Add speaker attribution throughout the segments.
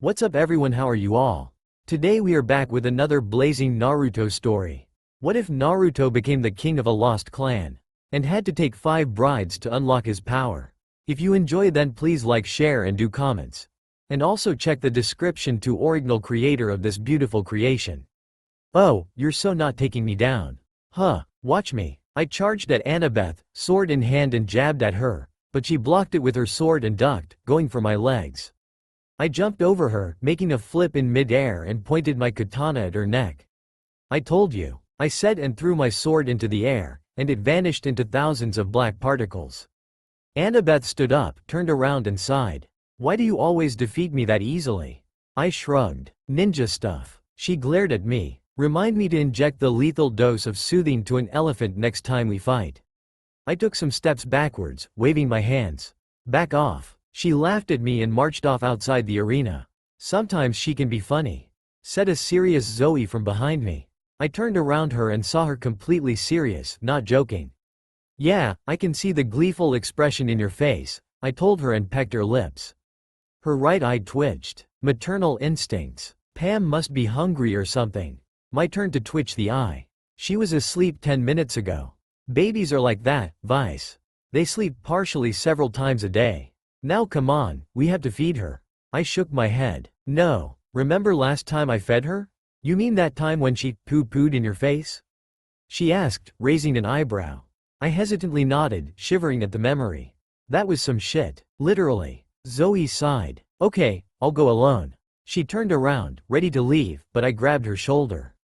Speaker 1: What's up everyone, how are you all? Today we are back with another blazing Naruto story. What if Naruto became the king of a lost clan and had to take 5 brides to unlock his power? If you enjoy, then please like, share and do comments. And also check the description to original creator of this beautiful creation. Oh, you're so not taking me down. Huh, watch me. I charged at Annabeth, sword in hand, and jabbed at her, but she blocked it with her sword and ducked, going for my legs. I jumped over her, making a flip in mid-air, and pointed my katana at her neck. I told you, I said, and threw my sword into the air, and it vanished into thousands of black particles. Annabeth stood up, turned around and sighed. Why do you always defeat me that easily? I shrugged. Ninja stuff. She glared at me. Remind me to inject the lethal dose of soothing to an elephant next time we fight. I took some steps backwards, waving my hands. Back off. She laughed at me and marched off outside the arena. Sometimes she can be funny, said a serious Zoe from behind me. I turned around her and saw her completely serious, not joking. Yeah, I can see the gleeful expression in your face, I told her and pecked her lips. Her right eye twitched. Maternal instincts. Pam must be hungry or something. My turn to twitch the eye. She was asleep 10 minutes ago. Babies are like that, Vice. They sleep partially several times a day. Now come on, we have to feed her. I shook my head. No, remember last time I fed her? You mean that time when she poo-pooed in your face? She asked, raising an eyebrow. I hesitantly nodded, shivering at the memory. That was some shit, literally. Zoe sighed. Okay, I'll go alone. She turned around, ready to leave, but I grabbed her shoulder.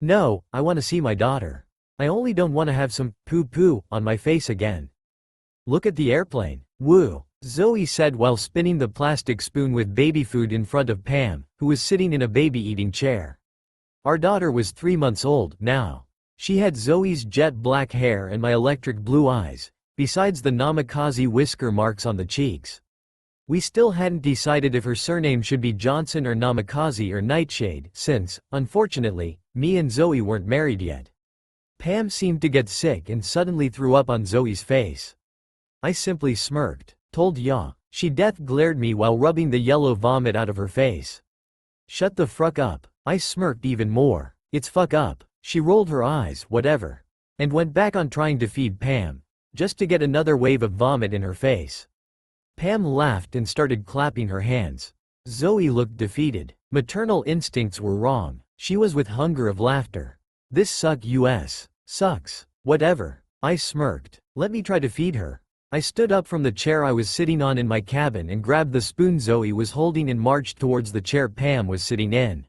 Speaker 1: No, I want to see my daughter. I only don't want to have some poo-poo on my face again. Look at the airplane. Woo. Zoe said while spinning the plastic spoon with baby food in front of Pam, who was sitting in a baby-eating chair. Our daughter was 3 months old now. She had Zoe's jet black hair and my electric blue eyes, besides the namikaze whisker marks on the cheeks. We still hadn't decided if her surname should be Johnson or Namikaze or Nightshade, since, unfortunately, me and Zoe weren't married yet. Pam seemed to get sick and suddenly threw up on Zoe's face. I simply smirked. Told ya. She death glared me while rubbing the yellow vomit out of her face. Shut the fruck up. I smirked even more. It's fuck up. She rolled her eyes, whatever, and went back on trying to feed Pam, just to get another wave of vomit in her face. Pam laughed and started clapping her hands. Zoe looked defeated. Maternal instincts were wrong. She was with hunger of laughter. This sucks. Whatever. I smirked. Let me try to feed her. I stood up from the chair I was sitting on in my cabin and grabbed the spoon Zoe was holding and marched towards the chair Pam was sitting in.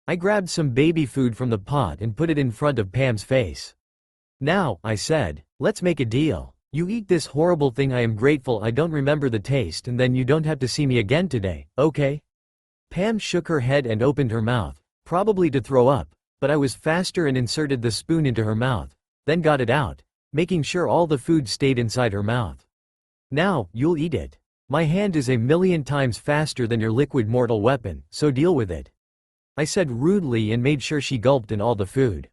Speaker 1: I grabbed some baby food from the pot and put it in front of Pam's face. Now, I said, let's make a deal. You eat this horrible thing, I am grateful I don't remember the taste, and then you don't have to see me again today, okay? Pam shook her head and opened her mouth, probably to throw up, but I was faster and inserted the spoon into her mouth, then got it out, making sure all the food stayed inside her mouth. Now, you'll eat it. My hand is a million times faster than your liquid mortal weapon, so deal with it. I said rudely and made sure she gulped in all the food.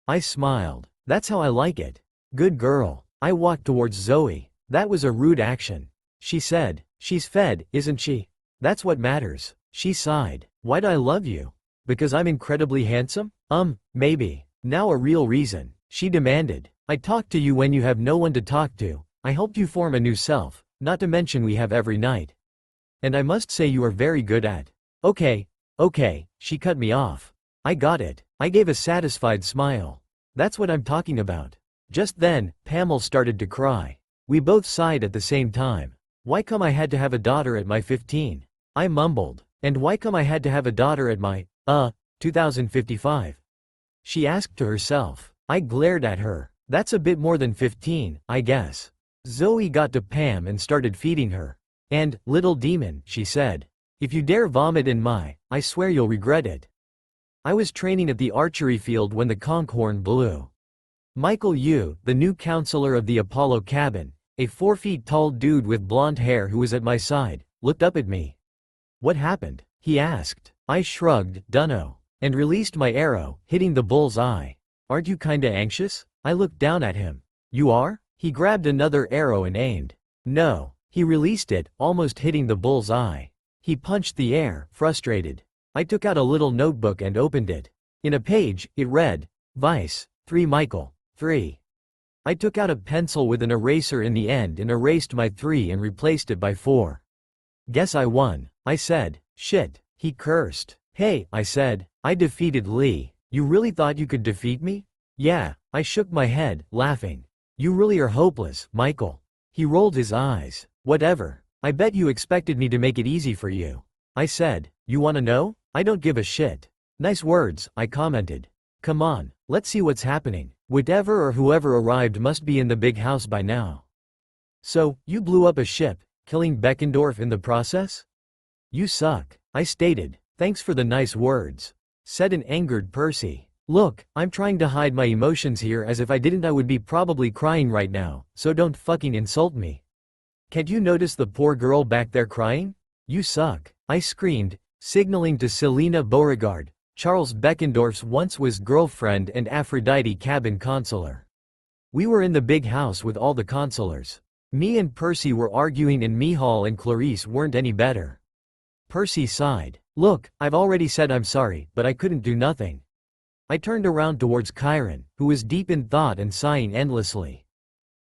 Speaker 1: I smiled. That's how I like it. Good girl. I walked towards Zoe. That was a rude action. She said, she's fed, isn't she? That's what matters. She sighed. Why'd I love you? Because I'm incredibly handsome? Maybe. Now a real reason. She demanded. I talk to you when you have no one to talk to. I helped you form a new self, not to mention we have every night. And I must say you are very good at. Okay, she cut me off. I got it. I gave a satisfied smile. That's what I'm talking about. Just then, Pamela started to cry. We both sighed at the same time. Why come I had to have a daughter at my 15? I mumbled. And why come I had to have a daughter at my, 2055? She asked to herself. I glared at her. That's a bit more than 15, I guess. Zoe got to Pam and started feeding her. And, little demon, she said, if you dare vomit in I swear you'll regret it. I was training at the archery field when the conch horn blew. Michael Yu, the new counselor of the Apollo cabin, a 4 feet tall dude with blonde hair who was at my side, looked up at me. What happened? He asked. I shrugged, dunno, and released my arrow, hitting the bull's eye. Aren't you kinda anxious? I looked down at him. You are? He grabbed another arrow and aimed. No. He released it, almost hitting the bull's eye. He punched the air, frustrated. I took out a little notebook and opened it. In a page, it read, Vice, 3 Michael, 3. I took out a pencil with an eraser in the end and erased my 3 and replaced it by 4. Guess I won, I said. Shit, he cursed. Hey, I said, I defeated Lee. You really thought you could defeat me? Yeah, I shook my head, laughing. You really are hopeless, Michael. He rolled his eyes. Whatever. I bet you expected me to make it easy for you. I said, you wanna know? I don't give a shit. Nice words, I commented. Come on, let's see what's happening. Whatever or whoever arrived must be in the big house by now. So, you blew up a ship, killing Beckendorf in the process? You suck, I stated. Thanks for the nice words, said an angered Percy. Look, I'm trying to hide my emotions here, as if I didn't I would be probably crying right now, so don't fucking insult me. Can't you notice the poor girl back there crying? You suck, I screamed, signaling to Selena Beauregard, Charles Beckendorf's once-was girlfriend and Aphrodite cabin consular. We were in the big house with all the consulars. Me and Percy were arguing and Mihal and Clarice weren't any better. Percy sighed. Look, I've already said I'm sorry, but I couldn't do nothing. I turned around towards Chiron, who was deep in thought and sighing endlessly.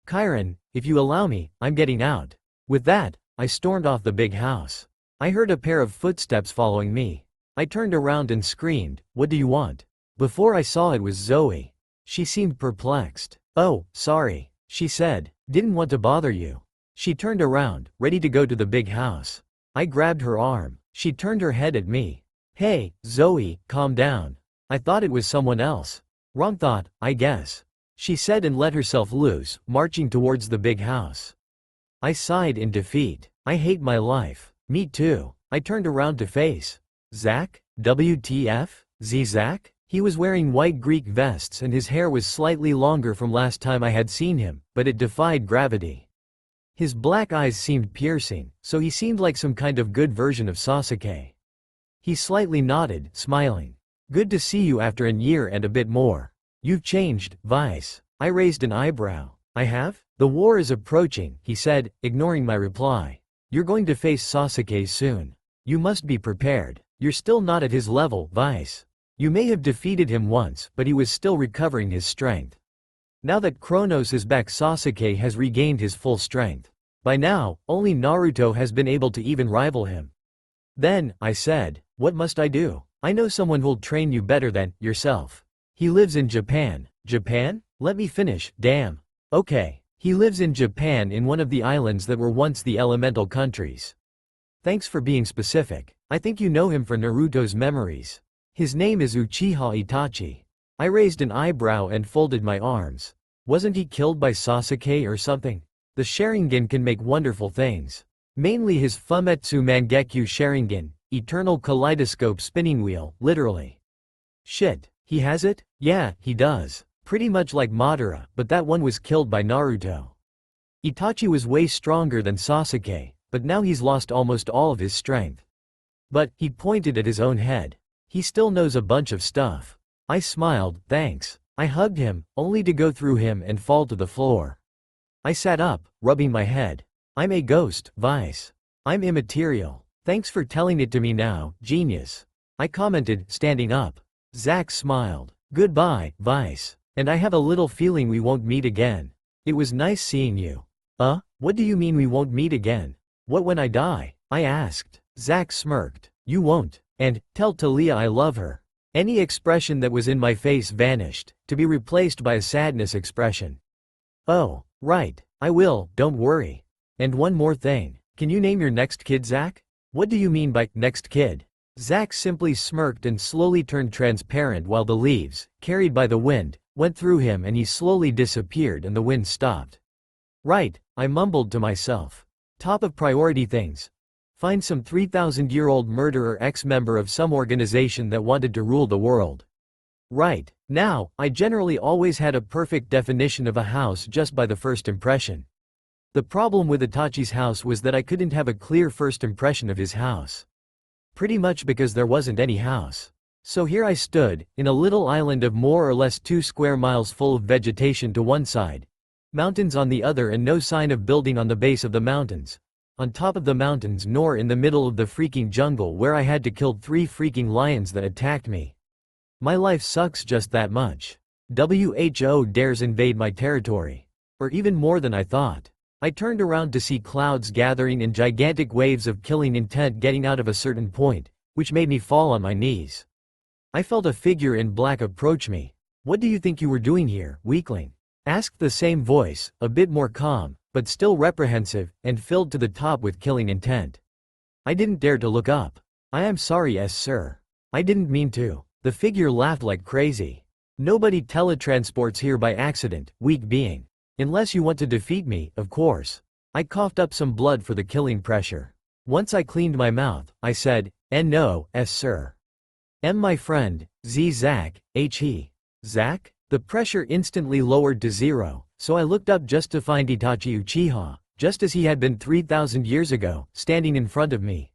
Speaker 1: Chiron, if you allow me, I'm getting out. With that, I stormed off the big house. I heard a pair of footsteps following me. I turned around and screamed, what do you want? Before I saw it was Zoe. She seemed perplexed. Oh, sorry, she said, didn't want to bother you. She turned around, ready to go to the big house. I grabbed her arm. She turned her head at me. Hey, Zoe, calm down. I thought it was someone else. Wrong thought, I guess. She said and let herself loose, marching towards the big house. I sighed in defeat. I hate my life. Me too. I turned around to face Zach? WTF? Zach? He was wearing white Greek vests and his hair was slightly longer from last time I had seen him, but it defied gravity. His black eyes seemed piercing, so he seemed like some kind of good version of Sasuke. He slightly nodded, smiling. Good to see you after a year and a bit more. You've changed, Vice. I raised an eyebrow. I have? The war is approaching, he said, ignoring my reply. You're going to face Sasuke soon. You must be prepared. You're still not at his level, Vice. You may have defeated him once, but he was still recovering his strength. Now that Kronos is back, Sasuke has regained his full strength. By now, only Naruto has been able to even rival him. Then, I said, what must I do? I know someone who'll train you better than yourself. He lives in Japan. Japan? Let me finish, damn. Okay. He lives in Japan, in one of the islands that were once the elemental countries. Thanks for being specific. I think you know him for Naruto's memories. His name is Uchiha Itachi. I raised an eyebrow and folded my arms. Wasn't he killed by Sasuke or something? The Sharingan can make wonderful things. Mainly his Fumetsu Mangekyo Sharingan, eternal kaleidoscope spinning wheel, literally. Shit, he has it? Yeah, he does. Pretty much like Madara, but that one was killed by Naruto. Itachi was way stronger than Sasuke, but now he's lost almost all of his strength. But, he pointed at his own head. He still knows a bunch of stuff. I smiled, thanks. I hugged him, only to go through him and fall to the floor. I sat up, rubbing my head. I'm a ghost, Vice. I'm immaterial. Thanks for telling it to me now, genius. I commented, standing up. Zach smiled. Goodbye, Vice. And I have a little feeling we won't meet again. It was nice seeing you. What do you mean we won't meet again? What when I die? I asked. Zach smirked. You won't. And, tell Talia I love her. Any expression that was in my face vanished, to be replaced by a sadness expression. Oh, right. I will, don't worry. And one more thing. Can you name your next kid Zach? What do you mean by next kid? Zach simply smirked and slowly turned transparent while the leaves, carried by the wind, went through him and he slowly disappeared and the wind stopped. Right, I mumbled to myself. Top of priority things. Find some 3,000-year-old murderer ex-member of some organization that wanted to rule the world. Right, now, I generally always had a perfect definition of a house just by the first impression. The problem with Itachi's house was that I couldn't have a clear first impression of his house. Pretty much because there wasn't any house. So here I stood, in a little island of more or less 2 square miles full of vegetation to one side, mountains on the other and no sign of building on the base of the mountains. on top of the mountains nor in the middle of the freaking jungle where I had to kill 3 freaking lions that attacked me. My life sucks just that much. WHO dares invade my territory. Or even more than I thought. I turned around to see clouds gathering in gigantic waves of killing intent getting out of a certain point, which made me fall on my knees. I felt a figure in black approach me. "What do you think you were doing here, weakling?" asked the same voice, a bit more calm, but still reprehensive, and filled to the top with killing intent. I didn't dare to look up. "I am sorry, sir. I didn't mean to." The figure laughed like crazy. "Nobody teletransports here by accident, weak being. Unless you want to defeat me, of course." I coughed up some blood for the killing pressure. Once I cleaned my mouth, I said, "No, sir. My friend, Zack, he. Zack?" The pressure instantly lowered to 0, so I looked up just to find Itachi Uchiha, just as he had been 3,000 years ago, standing in front of me.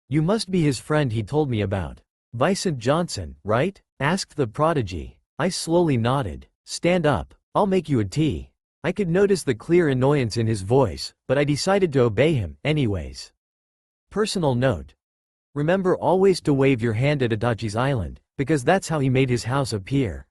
Speaker 1: "You must be his friend he told me about. Vicent Johnson, right?" asked the prodigy. I slowly nodded. "Stand up, I'll make you a tea." I could notice the clear annoyance in his voice, but I decided to obey him, anyways. Personal note. Remember always to wave your hand at Itachi's island, because that's how he made his house appear.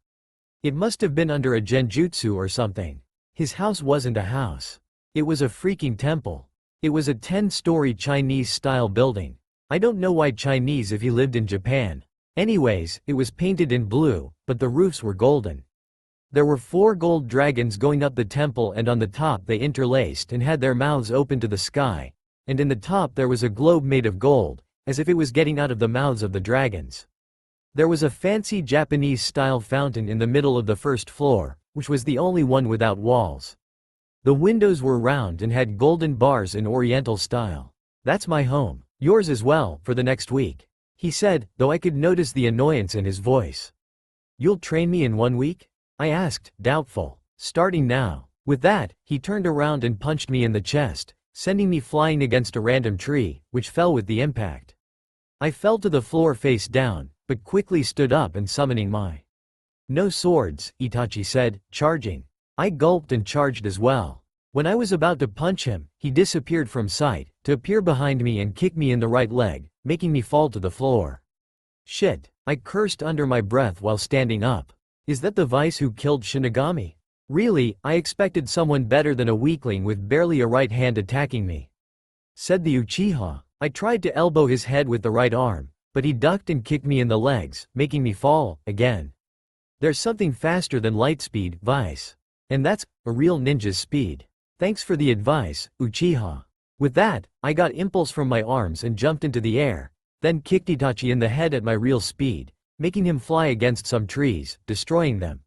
Speaker 1: It must have been under a genjutsu or something. His house wasn't a house. It was a freaking temple. It was a 10-story Chinese-style building. I don't know why Chinese if he lived in Japan. Anyways, it was painted in blue, but the roofs were golden. There were 4 gold dragons going up the temple and on the top they interlaced and had their mouths open to the sky, and in the top there was a globe made of gold, as if it was getting out of the mouths of the dragons. There was a fancy Japanese-style fountain in the middle of the first floor, which was the only one without walls. The windows were round and had golden bars in Oriental style. "That's my home, yours as well, for the next week," he said, though I could notice the annoyance in his voice. "You'll train me in 1 week?" I asked, doubtful. "Starting now." With that, he turned around and punched me in the chest, sending me flying against a random tree, which fell with the impact. I fell to the floor face down, but quickly stood up and summoning my "No swords," Itachi said, charging. I gulped and charged as well. When I was about to punch him, he disappeared from sight, to appear behind me and kick me in the right leg, making me fall to the floor. "Shit," I cursed under my breath while standing up. "Is that the Vice who killed Shinigami? Really, I expected someone better than a weakling with barely a right hand attacking me," said the Uchiha. I tried to elbow his head with the right arm, but he ducked and kicked me in the legs, making me fall, again. "There's something faster than light speed, Vice. And that's a real ninja's speed. Thanks for the advice, Uchiha." With that, I got impulse from my arms and jumped into the air, then kicked Itachi in the head at my real speed, making him fly against some trees, destroying them.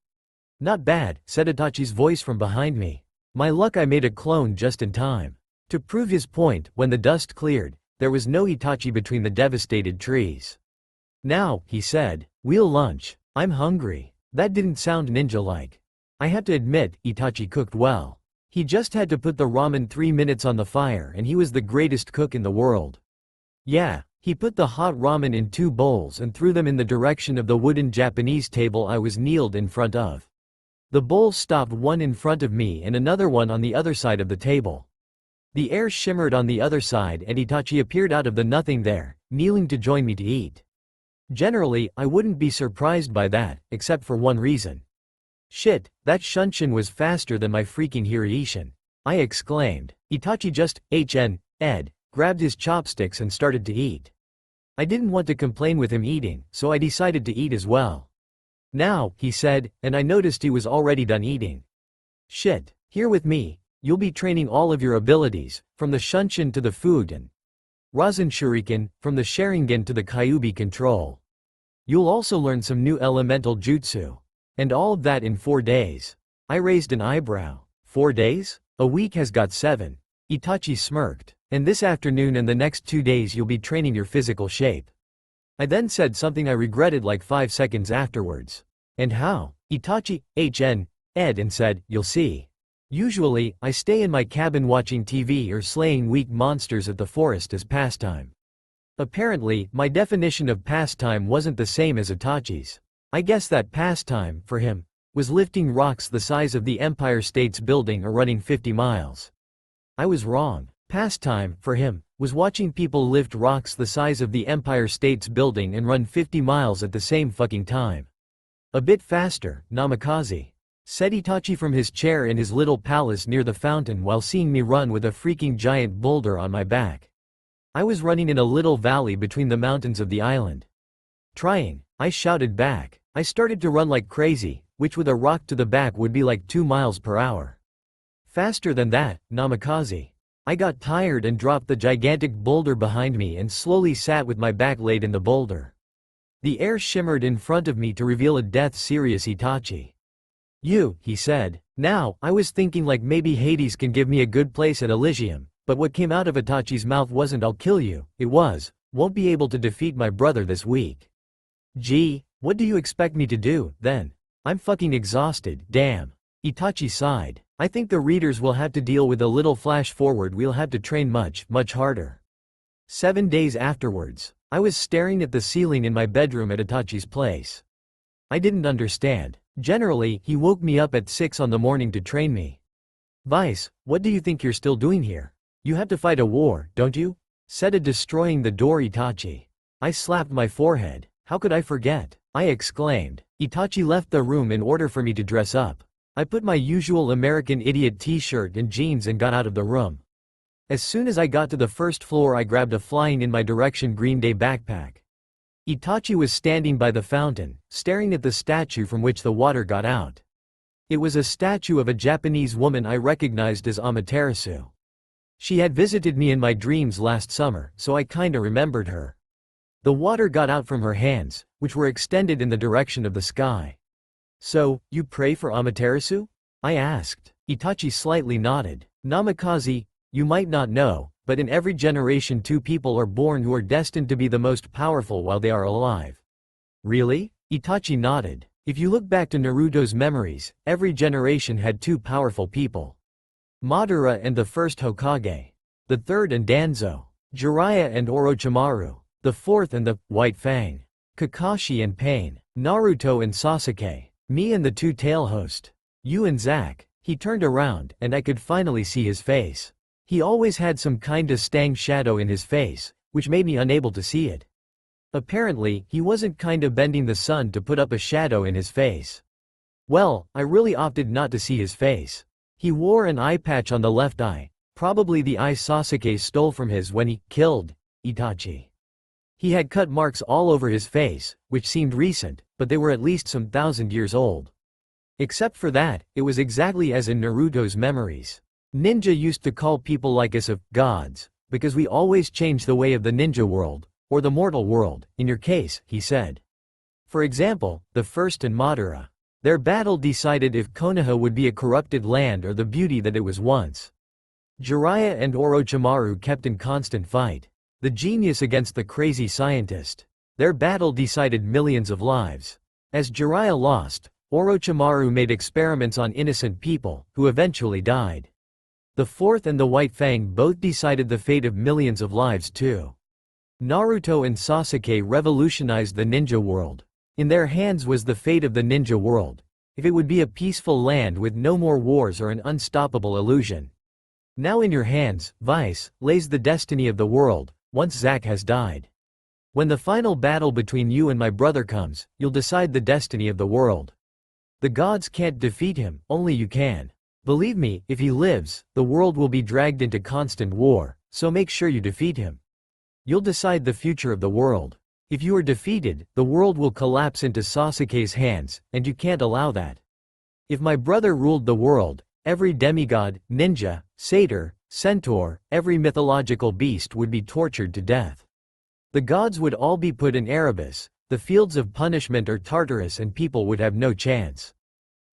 Speaker 1: "Not bad," said Itachi's voice from behind me. My luck, I made a clone just in time. To prove his point, when the dust cleared, there was no Itachi between the devastated trees. "Now," he said, "we'll lunch. I'm hungry." That didn't sound ninja-like. I had to admit, Itachi cooked well. He just had to put the ramen 3 minutes on the fire and he was the greatest cook in the world. Yeah, he put the hot ramen in 2 bowls and threw them in the direction of the wooden Japanese table I was kneeled in front of. The bowls stopped, one in front of me and another one on the other side of the table. The air shimmered on the other side and Itachi appeared out of the nothing there, kneeling to join me to eat. Generally, I wouldn't be surprised by that, except for one reason. "Shit, that Shunshin was faster than my freaking Hirishin," I exclaimed. Itachi just, grabbed his chopsticks and started to eat. I didn't want to complain with him eating, so I decided to eat as well. "Now," he said, and I noticed he was already done eating. "Shit, here with me. You'll be training all of your abilities, from the Shunshin to the food and Rasen Shuriken, from the Sharingan to the Kyuubi control. You'll also learn some new elemental jutsu. And all of that in 4 days." I raised an eyebrow. 4 days? A week has got 7. Itachi smirked. "And this afternoon and the next 2 days you'll be training your physical shape." I then said something I regretted like 5 seconds afterwards. "And how?" Itachi, and said, "You'll see. Usually, I stay in my cabin watching TV or slaying weak monsters at the forest as pastime." Apparently, my definition of pastime wasn't the same as Itachi's. I guess that pastime, for him, was lifting rocks the size of the Empire State's Building or running 50 miles. I was wrong. Pastime, for him, was watching people lift rocks the size of the Empire State's Building and run 50 miles at the same fucking time. A bit faster, Namikaze, said Itachi from his chair in his little palace near the fountain while seeing me run with a freaking giant boulder on my back. I was running in a little valley between the mountains of the island. Trying, I shouted back. I started to run like crazy, which with a rock to the back would be like 2 miles per hour. Faster than that, Namikaze. I got tired and dropped the gigantic boulder behind me and slowly sat with my back laid in the boulder. The air shimmered in front of me to reveal a death-serious Itachi. "You," he said. Now, I was thinking like maybe Hades can give me a good place at Elysium, but what came out of Itachi's mouth wasn't "I'll kill you," it was, "Won't be able to defeat my brother this week." Gee, what do you expect me to do, then? I'm fucking exhausted, damn. Itachi sighed. I think the readers will have to deal with a little flash forward. We'll have to train much harder. 7 days afterwards, I was staring at the ceiling in my bedroom at Itachi's place. I didn't understand. Generally, he woke me up at 6 in the morning to train me. "Vice, what do you think you're still doing here? You have to fight a war, don't you?" said a destroying the door Itachi. I slapped my forehead. How could I forget? I exclaimed. Itachi left the room in order for me to dress up. I put my usual American Idiot t-shirt and jeans and got out of the room. As soon as I got to the first floor I grabbed a flying in my direction Green Day backpack. Itachi was standing by the fountain, staring at the statue from which the water got out. It was a statue of a Japanese woman I recognized as Amaterasu. She had visited me in my dreams last summer, so I kinda remembered her. The water got out from her hands, which were extended in the direction of the sky. "So, you pray for Amaterasu?" I asked. Itachi slightly nodded. "Namikaze, you might not know, but in every generation 2 people are born who are destined to be the most powerful while they are alive." "Really?" Itachi nodded. "If you look back to Naruto's memories, every generation had 2 powerful people. Madara and the first Hokage. The third and Danzo. Jiraiya and Orochimaru. The fourth and the White Fang. Kakashi and Pain. Naruto and Sasuke. Me and the 2-tail host. You and Zack." He turned around, and I could finally see his face. He always had some kinda stang shadow in his face, which made me unable to see it. Apparently, he wasn't kinda bending the sun to put up a shadow in his face. Well, I really opted not to see his face. He wore an eye patch on the left eye, probably the eye Sasuke stole from his when he killed Itachi. He had cut marks all over his face, which seemed recent, but they were at least some 1,000 years old. Except for that, it was exactly as in Naruto's memories. Ninja used to call people like us of gods, because we always change the way of the ninja world, or the mortal world, in your case, he said. For example, the first and Madara. Their battle decided if Konoha would be a corrupted land or the beauty that it was once. Jiraiya and Orochimaru kept in constant fight. The genius against the crazy scientist. Their battle decided millions of lives. As Jiraiya lost, Orochimaru made experiments on innocent people, who eventually died. The fourth and the White Fang both decided the fate of millions of lives too. Naruto and Sasuke revolutionized the ninja world. In their hands was the fate of the ninja world. If it would be a peaceful land with no more wars or an unstoppable illusion. Now in your hands, Vice, lays the destiny of the world, once Zack has died. When the final battle between you and my brother comes, you'll decide the destiny of the world. The gods can't defeat him, only you can. Believe me, if he lives, the world will be dragged into constant war, so make sure you defeat him. You'll decide the future of the world. If you are defeated, the world will collapse into Sasuke's hands, and you can't allow that. If my brother ruled the world, every demigod, ninja, satyr, centaur, every mythological beast would be tortured to death. The gods would all be put in Erebus, the fields of punishment or Tartarus, and people would have no chance.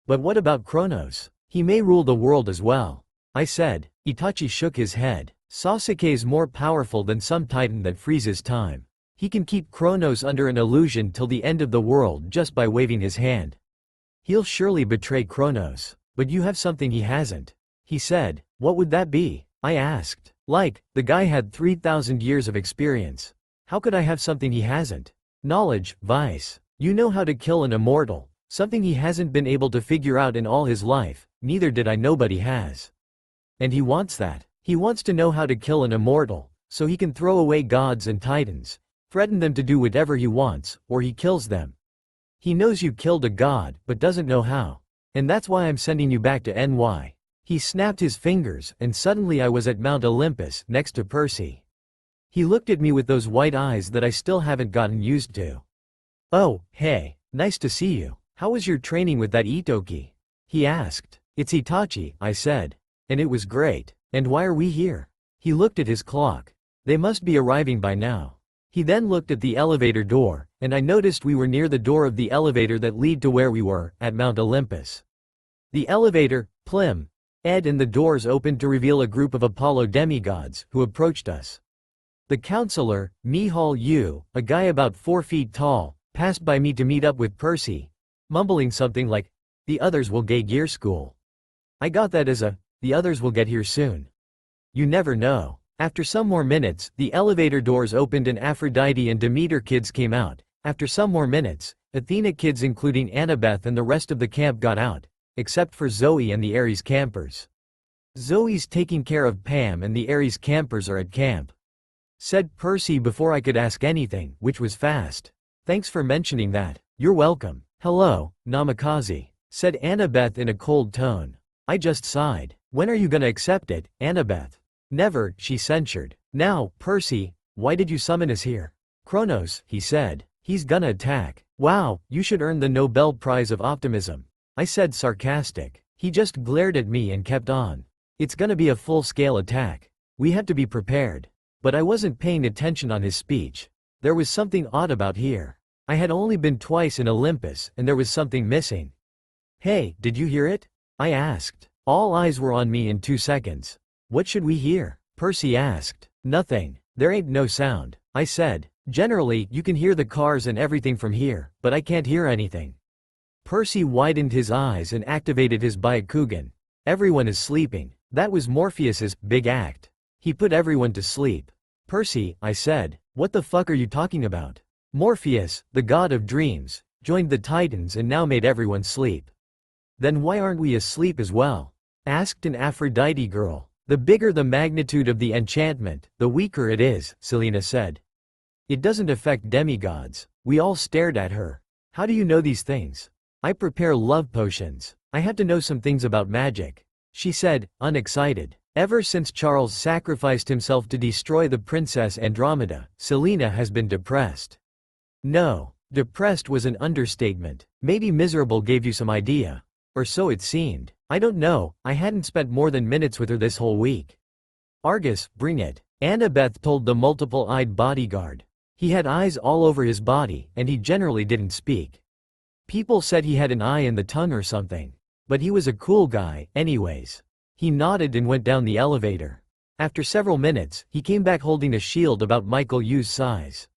Speaker 1: But what about Kronos? He may rule the world as well. I said. Itachi shook his head. Sasuke's more powerful than some titan that freezes time. He can keep Kronos under an illusion till the end of the world just by waving his hand. He'll surely betray Kronos. But you have something he hasn't. He said. What would that be? I asked. Like, the guy had 3,000 years of experience. How could I have something he hasn't? Knowledge, Vice. You know how to kill an immortal. Something he hasn't been able to figure out in all his life, neither did I. Nobody has. And he wants that. He wants to know how to kill an immortal, so he can throw away gods and titans, threaten them to do whatever he wants, or he kills them. He knows you killed a god, but doesn't know how. And that's why I'm sending you back to NY. He snapped his fingers, and suddenly I was at Mount Olympus, next to Percy. He looked at me with those white eyes that I still haven't gotten used to. "Oh, hey, nice to see you. How was your training with that Itoki?" he asked. "It's Itachi," I said. "And it was great. And why are we here?" He looked at his clock. "They must be arriving by now." He then looked at the elevator door, and I noticed we were near the door of the elevator that lead to where we were, at Mount Olympus. The elevator, Plim, Ed and the doors opened to reveal a group of Apollo demigods, who approached us. The counselor, Mihal Yu, a guy about 4 feet tall, passed by me to meet up with Percy, mumbling something like, "The others will get gear school." I got that as "the others will get here soon." You never know. After some more minutes, the elevator doors opened and Aphrodite and Demeter kids came out. After some more minutes, Athena kids including Annabeth and the rest of the camp got out, except for Zoe and the Ares campers. "Zoe's taking care of Pam and the Ares campers are at camp," said Percy before I could ask anything, which was fast. "Thanks for mentioning that." "You're welcome." "Hello, Namikaze," said Annabeth in a cold tone. I just sighed. "When are you gonna accept it, Annabeth?" "Never," she censured. "Now, Percy, why did you summon us here?" "Kronos," he said. "He's gonna attack." "Wow, you should earn the Nobel Prize of Optimism," I said sarcastic. He just glared at me and kept on. "It's gonna be a full-scale attack. We have to be prepared." But I wasn't paying attention on his speech. There was something odd about here. I had only been twice in Olympus, and there was something missing. "Hey, did you hear it?" I asked. All eyes were on me in 2 seconds. "What should we hear?" Percy asked. "Nothing. There ain't no sound," I said. "Generally, you can hear the cars and everything from here, but I can't hear anything." Percy widened his eyes and activated his Byakugan. "Everyone is sleeping." That was Morpheus's big act. He put everyone to sleep. "Percy," I said, "what the fuck are you talking about?" "Morpheus, the god of dreams, joined the Titans and now made everyone sleep." "Then why aren't we asleep as well?" asked an Aphrodite girl. "The bigger the magnitude of the enchantment, the weaker it is," Selena said. "It doesn't affect demigods." We all stared at her. "How do you know these things?" "I prepare love potions. I have to know some things about magic," she said, unexcited. "Ever since Charles sacrificed himself to destroy the Princess Andromeda, Selena has been depressed." No, depressed was an understatement. Maybe miserable gave you some idea. Or so it seemed. I don't know, I hadn't spent more than minutes with her this whole week. "Argus, bring it," Annabeth told the multiple-eyed bodyguard. He had eyes all over his body, and he generally didn't speak. People said he had an eye in the tongue or something. But he was a cool guy, anyways. He nodded and went down the elevator. After several minutes, he came back holding a shield about Michael Yu's size.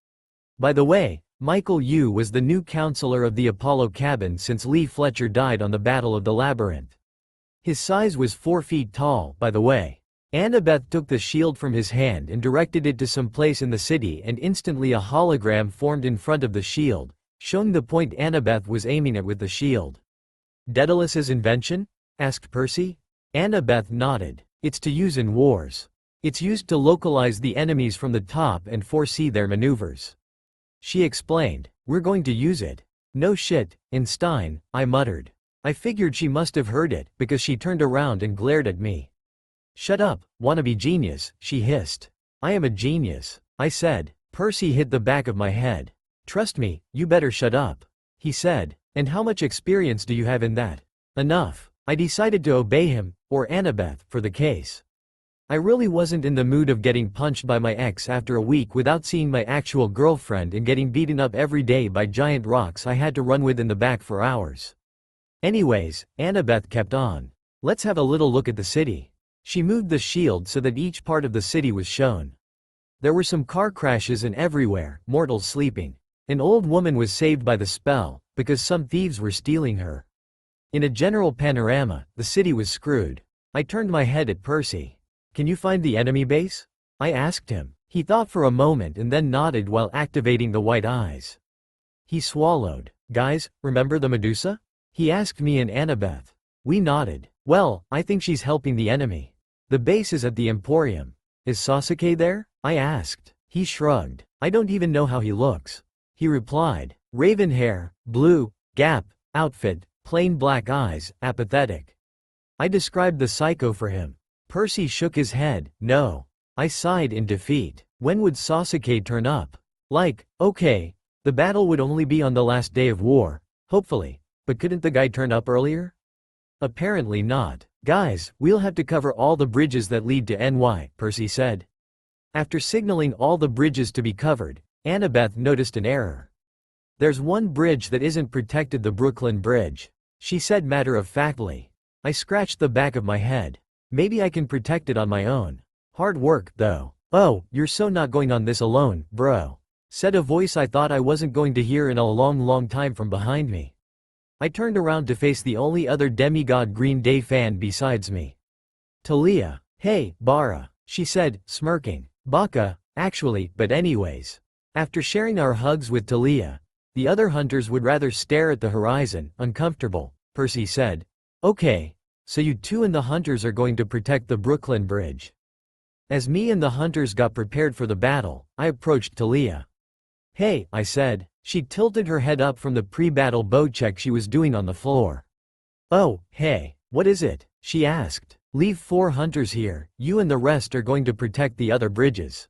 Speaker 1: By the way, Michael Yu was the new counselor of the Apollo cabin since Lee Fletcher died on the Battle of the Labyrinth. His size was 4 feet tall, by the way. Annabeth took the shield from his hand and directed it to some place in the city, and instantly a hologram formed in front of the shield, showing the point Annabeth was aiming at with the shield. "Daedalus's invention?" asked Percy. Annabeth nodded. "It's to use in wars. It's used to localize the enemies from the top and foresee their maneuvers." She explained. "We're going to use it." "No shit, Einstein," I muttered. I figured she must have heard it, because she turned around and glared at me. "Shut up, wannabe genius," she hissed. "I am a genius," I said. Percy hit the back of my head. "Trust me, you better shut up," he said. "And how much experience do you have in that?" "Enough." I decided to obey him, or Annabeth, for the case. I really wasn't in the mood of getting punched by my ex after a week without seeing my actual girlfriend and getting beaten up every day by giant rocks I had to run with in the back for hours. Anyways, Annabeth kept on. "Let's have a little look at the city." She moved the shield so that each part of the city was shown. There were some car crashes and everywhere, mortals sleeping. An old woman was saved by the spell, because some thieves were stealing her. In a general panorama, the city was screwed. I turned my head at Percy. "Can you find the enemy base?" I asked him. He thought for a moment and then nodded while activating the white eyes. He swallowed. "Guys, remember the Medusa?" he asked me and Annabeth. We nodded. "Well, I think she's helping the enemy. The base is at the Emporium. Is Sasuke there? I asked. He shrugged. I don't even know how he looks. He replied. Raven hair, blue, Gap, outfit, plain black eyes, apathetic. I described the psycho for him. Percy shook his head. No. I sighed in defeat. When would Sasuke turn up? Like, okay, the battle would only be on the last day of war, hopefully, but couldn't the guy turn up earlier? Apparently not. Guys, we'll have to cover all the bridges that lead to NY, Percy said. After signaling all the bridges to be covered, Annabeth noticed an error. There's one bridge that isn't protected, the Brooklyn Bridge, she said matter-of-factly. I scratched the back of my head. Maybe I can protect it on my own. Hard work, though. Oh, you're so not going on this alone, bro, said a voice I thought I wasn't going to hear in a long time from behind me. I turned around to face the only other demigod Green Day fan besides me. Talia. Hey, Bara, she said, smirking. Baka, actually, but anyways. After sharing our hugs with Talia, the other hunters would rather stare at the horizon, uncomfortable, Percy said. Okay, so you two and the hunters are going to protect the Brooklyn Bridge. As me and the hunters got prepared for the battle, I approached Talia. Hey, I said. She tilted her head up from the pre-battle bow check she was doing on the floor. Oh, hey, what is it? She asked. Leave 4 hunters here, you and the rest are going to protect the other bridges.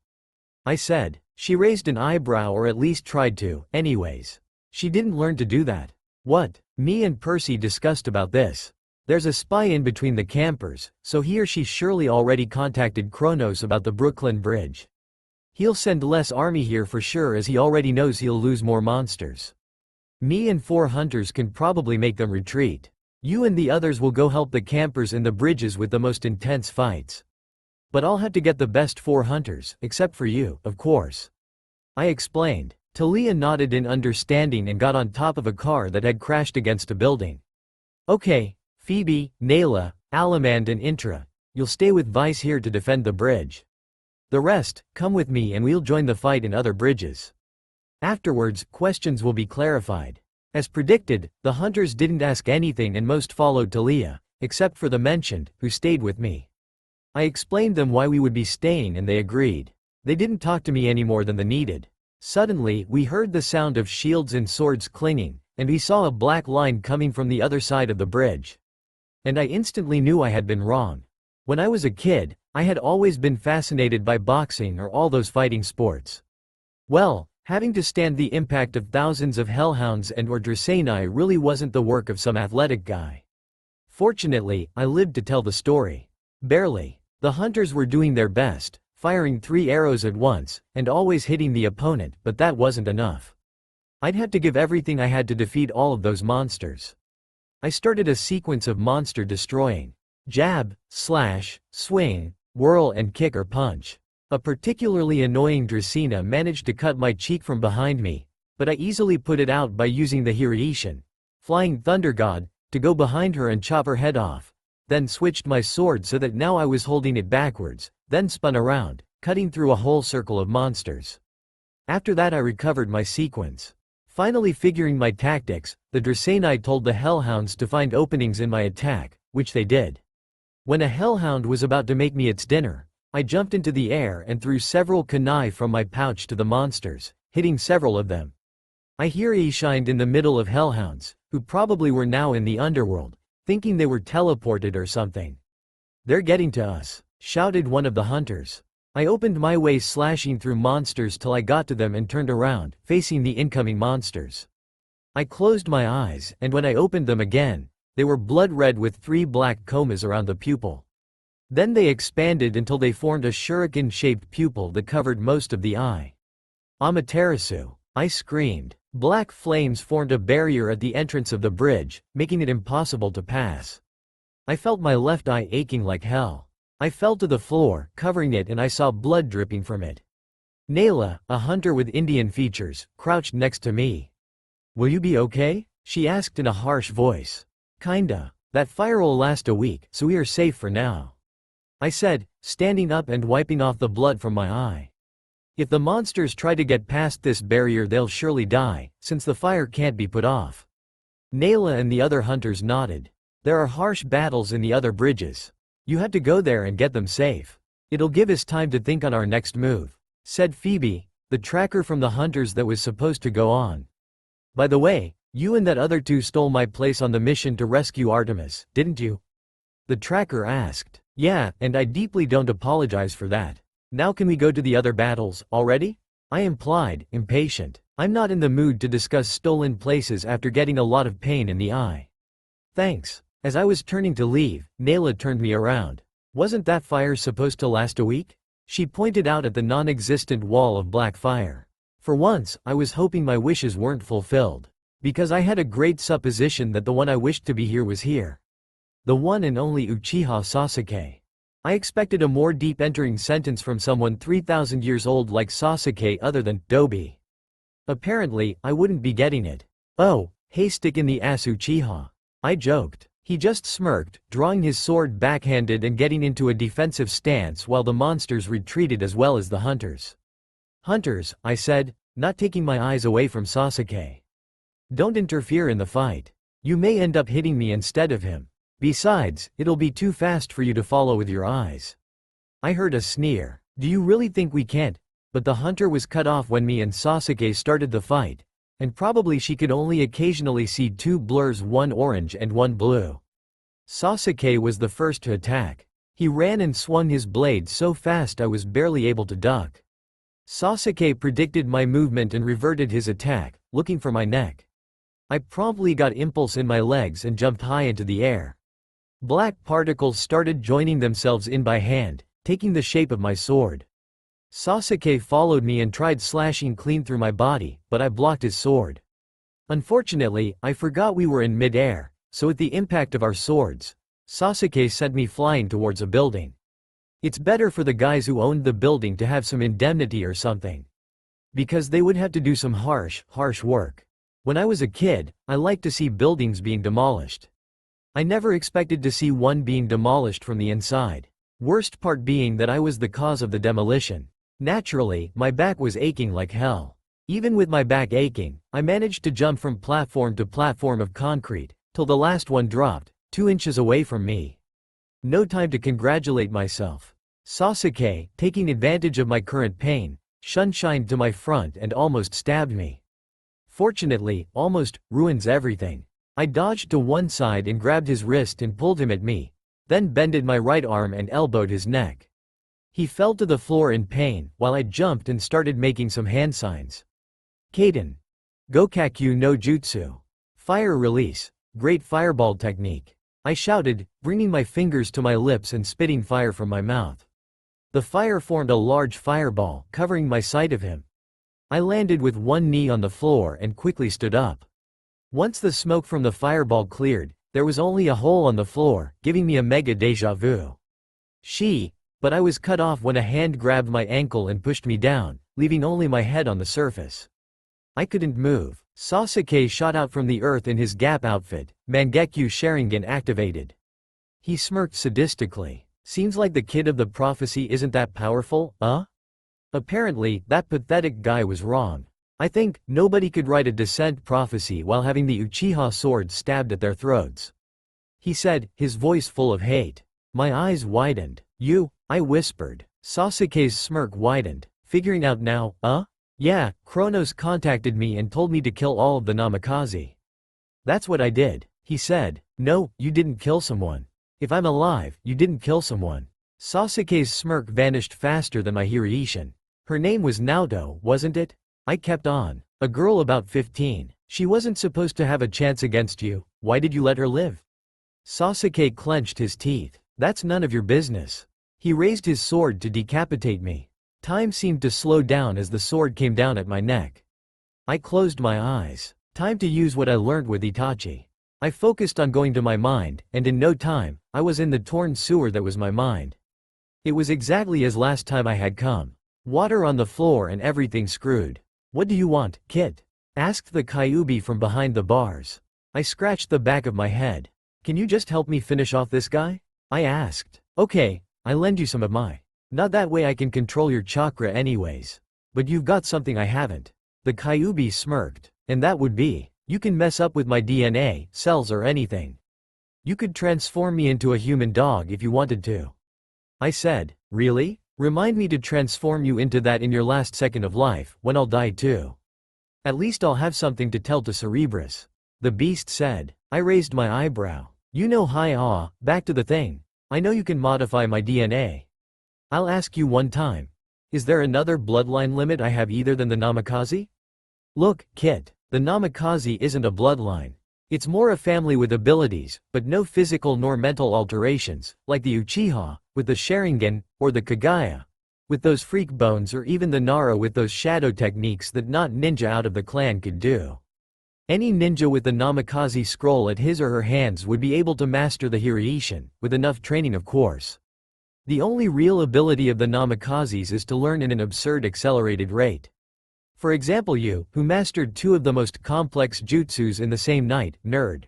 Speaker 1: I said. She raised an eyebrow, or at least tried to, anyways. She didn't learn to do that. What? Me and Percy discussed about this. There's a spy in between the campers, so he or she surely already contacted Kronos about the Brooklyn Bridge. He'll send less army here for sure, as he already knows he'll lose more monsters. Me and 4 hunters can probably make them retreat. You and the others will go help the campers in the bridges with the most intense fights. But I'll have to get the best 4 hunters, except for you, of course. I explained. Talia nodded in understanding and got on top of a car that had crashed against a building. Okay, Phoebe, Nayla, Alamand and Intra, you'll stay with Vice here to defend the bridge. The rest, come with me and we'll join the fight in other bridges. Afterwards, questions will be clarified. As predicted, the hunters didn't ask anything and most followed Talia, except for the mentioned, who stayed with me. I explained them why we would be staying and they agreed. They didn't talk to me any more than the needed. Suddenly, we heard the sound of shields and swords clinging, and we saw a black line coming from the other side of the bridge. And I instantly knew I had been wrong. When I was a kid, I had always been fascinated by boxing or all those fighting sports. Well, having to stand the impact of thousands of hellhounds and or Dracaeni really wasn't the work of some athletic guy. Fortunately, I lived to tell the story. Barely. The hunters were doing their best, firing 3 arrows at once, and always hitting the opponent, but that wasn't enough. I'd have to give everything I had to defeat all of those monsters. I started a sequence of monster destroying. Jab, slash, swing, whirl and kick or punch. A particularly annoying Dracaeni managed to cut my cheek from behind me, but I easily put it out by using the Hyperion, Flying Thunder God, to go behind her and chop her head off, then switched my sword so that now I was holding it backwards, then spun around, cutting through a whole circle of monsters. After that I recovered my sequence. Finally figuring my tactics, the Dracaeni told the hellhounds to find openings in my attack, which they did. When a hellhound was about to make me its dinner, I jumped into the air and threw several kunai from my pouch to the monsters, hitting several of them. I shined in the middle of hellhounds, who probably were now in the underworld, thinking they were teleported or something. They're getting to us, shouted one of the hunters. I opened my way slashing through monsters till I got to them and turned around, facing the incoming monsters. I closed my eyes, and when I opened them again, they were blood red with 3 black comas around the pupil. Then they expanded until they formed a shuriken-shaped pupil that covered most of the eye. Amaterasu, I screamed. Black flames formed a barrier at the entrance of the bridge, making it impossible to pass. I felt my left eye aching like hell. I fell to the floor, covering it, and I saw blood dripping from it. Nayla, a hunter with Indian features, crouched next to me. Will you be okay? She asked in a harsh voice. Kinda. That fire'll last a week, so we are safe for now, I said, standing up and wiping off the blood from my eye. If the monsters try to get past this barrier they'll surely die, since the fire can't be put off. Nayla and the other hunters nodded. There are harsh battles in the other bridges. You have to go there and get them safe. It'll give us time to think on our next move," said Phoebe, the tracker from the hunters that was supposed to go on. "By the way, you and that other two stole my place on the mission to rescue Artemis, didn't you?" The tracker asked. "Yeah, and I deeply don't apologize for that. Now can we go to the other battles, already?" I implied, impatient. I'm not in the mood to discuss stolen places after getting a lot of pain in the eye. "Thanks." As I was turning to leave, Nayla turned me around. "Wasn't that fire supposed to last a week?" She pointed out at the non-existent wall of black fire. For once, I was hoping my wishes weren't fulfilled. Because I had a great supposition that the one I wished to be here was here. The one and only Uchiha Sasuke. I expected a more deep-entering sentence from someone 3,000 years old like Sasuke other than Dobi. Apparently, I wouldn't be getting it. "Oh, hey, stick in the ass Uchiha," I joked. He just smirked, drawing his sword backhanded and getting into a defensive stance while the monsters retreated as well as the hunters. "Hunters," I said, not taking my eyes away from Sasuke. "Don't interfere in the fight. You may end up hitting me instead of him. Besides, it'll be too fast for you to follow with your eyes." I heard a sneer. "Do you really think we can't?" But the hunter was cut off when me and Sasuke started the fight. And probably she could only occasionally see two blurs, one orange and one blue. Sasuke was the first to attack. He ran and swung his blade so fast I was barely able to duck. Sasuke predicted my movement and reverted his attack, looking for my neck. I promptly got impulse in my legs and jumped high into the air. Black particles started joining themselves in by hand, taking the shape of my sword. Sasuke followed me and tried slashing clean through my body, but I blocked his sword. Unfortunately, I forgot we were in mid-air, so with the impact of our swords, Sasuke sent me flying towards a building. It's better for the guys who owned the building to have some indemnity or something. Because they would have to do some harsh work. When I was a kid, I liked to see buildings being demolished. I never expected to see one being demolished from the inside. Worst part being that I was the cause of the demolition. Naturally, my back was aching like hell. Even with my back aching, I managed to jump from platform to platform of concrete, till the last one dropped, 2 inches away from me. No time to congratulate myself. Sasuke, taking advantage of my current pain, shunshined to my front and almost stabbed me. Fortunately, almost ruins everything. I dodged to one side and grabbed his wrist and pulled him at me, then bended my right arm and elbowed his neck. He fell to the floor in pain, while I jumped and started making some hand signs. Kaden. Gokakyu no Jutsu. Fire release. Great fireball technique. I shouted, bringing my fingers to my lips and spitting fire from my mouth. The fire formed a large fireball, covering my sight of him. I landed with one knee on the floor and quickly stood up. Once the smoke from the fireball cleared, there was only a hole on the floor, giving me a mega deja vu. But I was cut off when a hand grabbed my ankle and pushed me down, leaving only my head on the surface. I couldn't move. Sasuke shot out from the earth in his Gap outfit, Mangekyo Sharingan activated. He smirked sadistically. Seems like the kid of the prophecy isn't that powerful, huh? Apparently, that pathetic guy was wrong. I think, nobody could write a descent prophecy while having the Uchiha sword stabbed at their throats. He said, his voice full of hate. My eyes widened. I whispered. Sasuke's smirk widened, figuring out now, Yeah, Kronos contacted me and told me to kill all of the Namikaze. That's what I did. He said, no, you didn't kill someone. If I'm alive, you didn't kill someone. Sasuke's smirk vanished faster than my Hiraishin. Her name was Naruto, wasn't it? I kept on. A girl about 15. She wasn't supposed to have a chance against you. Why did you let her live? Sasuke clenched his teeth. That's none of your business. He raised his sword to decapitate me. Time seemed to slow down as the sword came down at my neck. I closed my eyes. Time to use what I learned with Itachi. I focused on going to my mind, and in no time, I was in the torn sewer that was my mind. It was exactly as last time I had come. Water on the floor and everything screwed. What do you want, Kit? Asked the Kyuubi from behind the bars. I scratched the back of my head. Can you just help me finish off this guy? I asked. Okay, I'll lend you some of my. Not that way I can control your chakra anyways. But you've got something I haven't. The Kyuubi smirked. And that would be, you can mess up with my DNA, cells or anything. You could transform me into a human dog if you wanted to. I said, really? Remind me to transform you into that in your last second of life, when I'll die too. At least I'll have something to tell to Cerebrus. The beast said. I raised my eyebrow. You know, back to the thing. I know you can modify my DNA. I'll ask you one time. Is there another bloodline limit I have either than the Namikaze? Look, Kit, the Namikaze isn't a bloodline. It's more a family with abilities, but no physical nor mental alterations, like the Uchiha, with the Sharingan, or the Kagaya, with those freak bones, or even the Nara with those shadow techniques that not ninja out of the clan could do. Any ninja with the Namikaze scroll at his or her hands would be able to master the Hyperion, with enough training of course. The only real ability of the Namikazes is to learn in an absurd accelerated rate. For example, you, who mastered 2 of the most complex jutsus in the same night, nerd.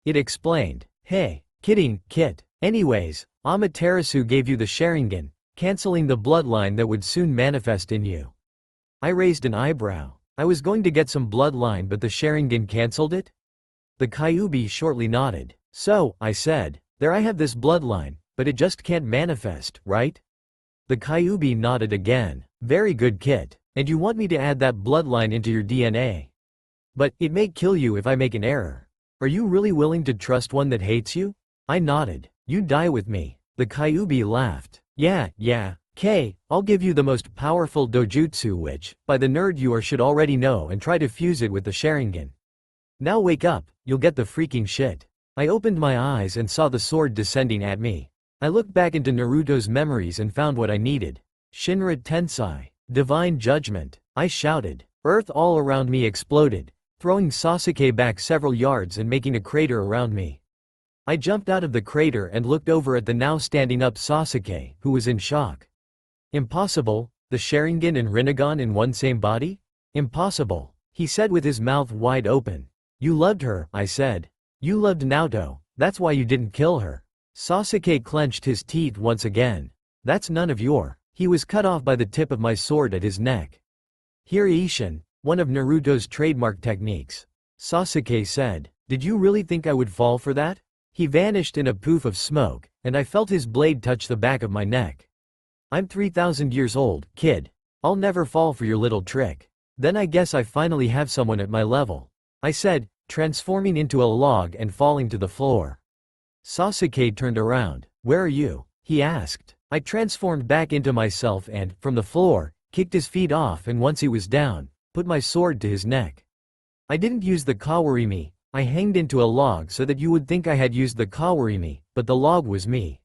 Speaker 1: It explained. Hey, kidding, Kit. Anyways, Amaterasu gave you the Sharingan, canceling the bloodline that would soon manifest in you. I raised an eyebrow. I was going to get some bloodline, but the Sharingan cancelled it? The Kyuubi shortly nodded. So, I said, there I have this bloodline, but it just can't manifest, right? The Kyuubi nodded again. Very good, Kit. And you want me to add that bloodline into your DNA? But, it may kill you if I make an error. Are you really willing to trust one that hates you? I nodded. You die with me. The Kyuubi laughed. Yeah, K, I'll give you the most powerful dojutsu which, by the nerd you are, should already know, and try to fuse it with the Sharingan. Now wake up, you'll get the freaking shit. I opened my eyes and saw the sword descending at me. I looked back into Naruto's memories and found what I needed. Shinra Tensei. Divine Judgment. I shouted. Earth all around me exploded, throwing Sasuke back several yards and making a crater around me. I jumped out of the crater and looked over at the now standing up Sasuke, who was in shock. Impossible, the Sharingan and Rinnegan in one same body? Impossible, he said with his mouth wide open. You loved her, I said. You loved Naruto, that's why you didn't kill her. Sasuke clenched his teeth once again. That's none of your. He was cut off by the tip of my sword at his neck. Hyperion, one of Naruto's trademark techniques. Sasuke said, did you really think I would fall for that? He vanished in a poof of smoke, and I felt his blade touch the back of my neck. I'm 3,000 years old, kid. I'll never fall for your little trick. Then I guess I finally have someone at my level. I said, transforming into a log and falling to the floor. Sasuke turned around. Where are you? He asked. I transformed back into myself and, from the floor, kicked his feet off, and once he was down, put my sword to his neck. I didn't use the kawarimi. I hanged into a log so that you would think I had used the kawarimi, but the log was me.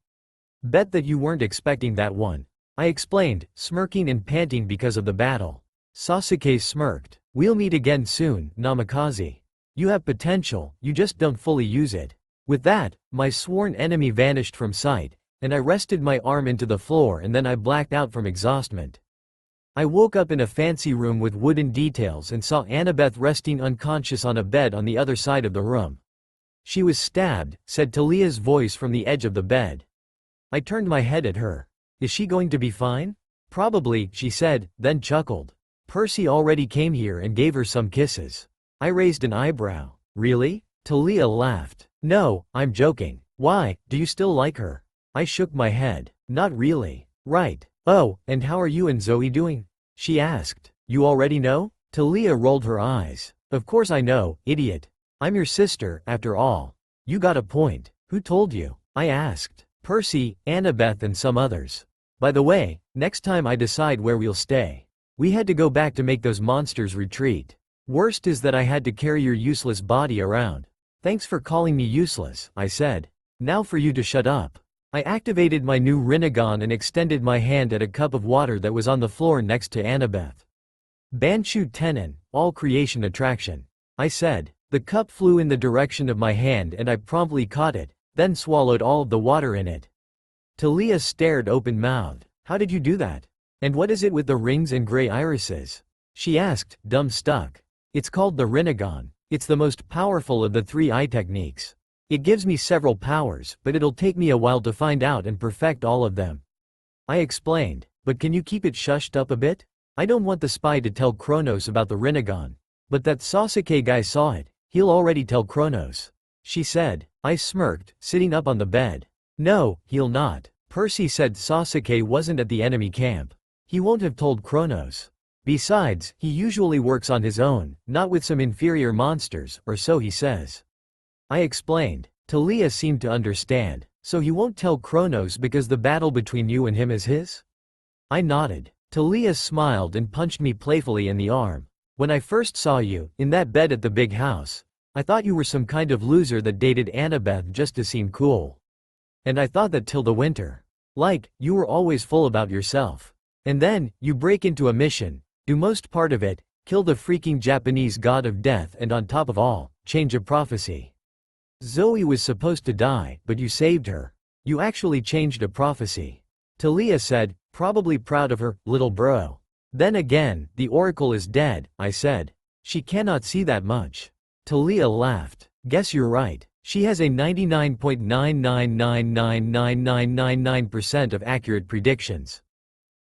Speaker 1: Bet that you weren't expecting that one. I explained, smirking and panting because of the battle. Sasuke smirked. We'll meet again soon, Namikaze. You have potential, you just don't fully use it. With that, my sworn enemy vanished from sight, and I rested my arm into the floor, and then I blacked out from exhaustion. I woke up in a fancy room with wooden details and saw Annabeth resting unconscious on a bed on the other side of the room. She was stabbed, said Talia's voice from the edge of the bed. I turned my head at her. Is she going to be fine? Probably, she said, then chuckled. Percy already came here and gave her some kisses. I raised an eyebrow. Really? Talia laughed. No, I'm joking. Why, do you still like her? I shook my head. Not really. Right. Oh, and how are you and Zoe doing? She asked. You already know? Talia rolled her eyes. Of course I know, idiot. I'm your sister, after all. You got a point. Who told you? I asked. Percy, Annabeth and some others. By the way, next time I decide where we'll stay. We had to go back to make those monsters retreat. Worst is that I had to carry your useless body around. Thanks for calling me useless, I said. Now for you to shut up. I activated my new Rinnegan and extended my hand at a cup of water that was on the floor next to Annabeth. Banshu Tenon, all creation attraction. I said. The cup flew in the direction of my hand and I promptly caught it, then swallowed all of the water in it. Talia stared open-mouthed. How did you do that? And what is it with the rings and gray irises? She asked, dumb-stuck. It's called the Rinnegan. It's the most powerful of the 3 eye techniques. It gives me several powers, but it'll take me a while to find out and perfect all of them. I explained, but can you keep it shushed up a bit? I don't want the spy to tell Kronos about the Rinnegan. But that Sasuke guy saw it, he'll already tell Kronos. she said. I smirked, sitting up on the bed. No, he'll not. Percy said Sasuke wasn't at the enemy camp. He won't have told Kronos. Besides, he usually works on his own, not with some inferior monsters, or so he says. I explained. Talia seemed to understand. So he won't tell Kronos because the battle between you and him is his? I nodded. Talia smiled and punched me playfully in the arm. When I first saw you, in that bed at the big house, I thought you were some kind of loser that dated Annabeth just to seem cool. And I thought that till the winter. Like, you were always full about yourself. And then, you break into a mission, do most part of it, kill the freaking Japanese god of death and on top of all, change a prophecy. Zoe was supposed to die, but you saved her. You actually changed a prophecy. Talia said, probably proud of her, little bro. Then again, the oracle is dead, I said. She cannot see that much. Talia laughed. Guess you're right. She has a 99.9999999% of accurate predictions.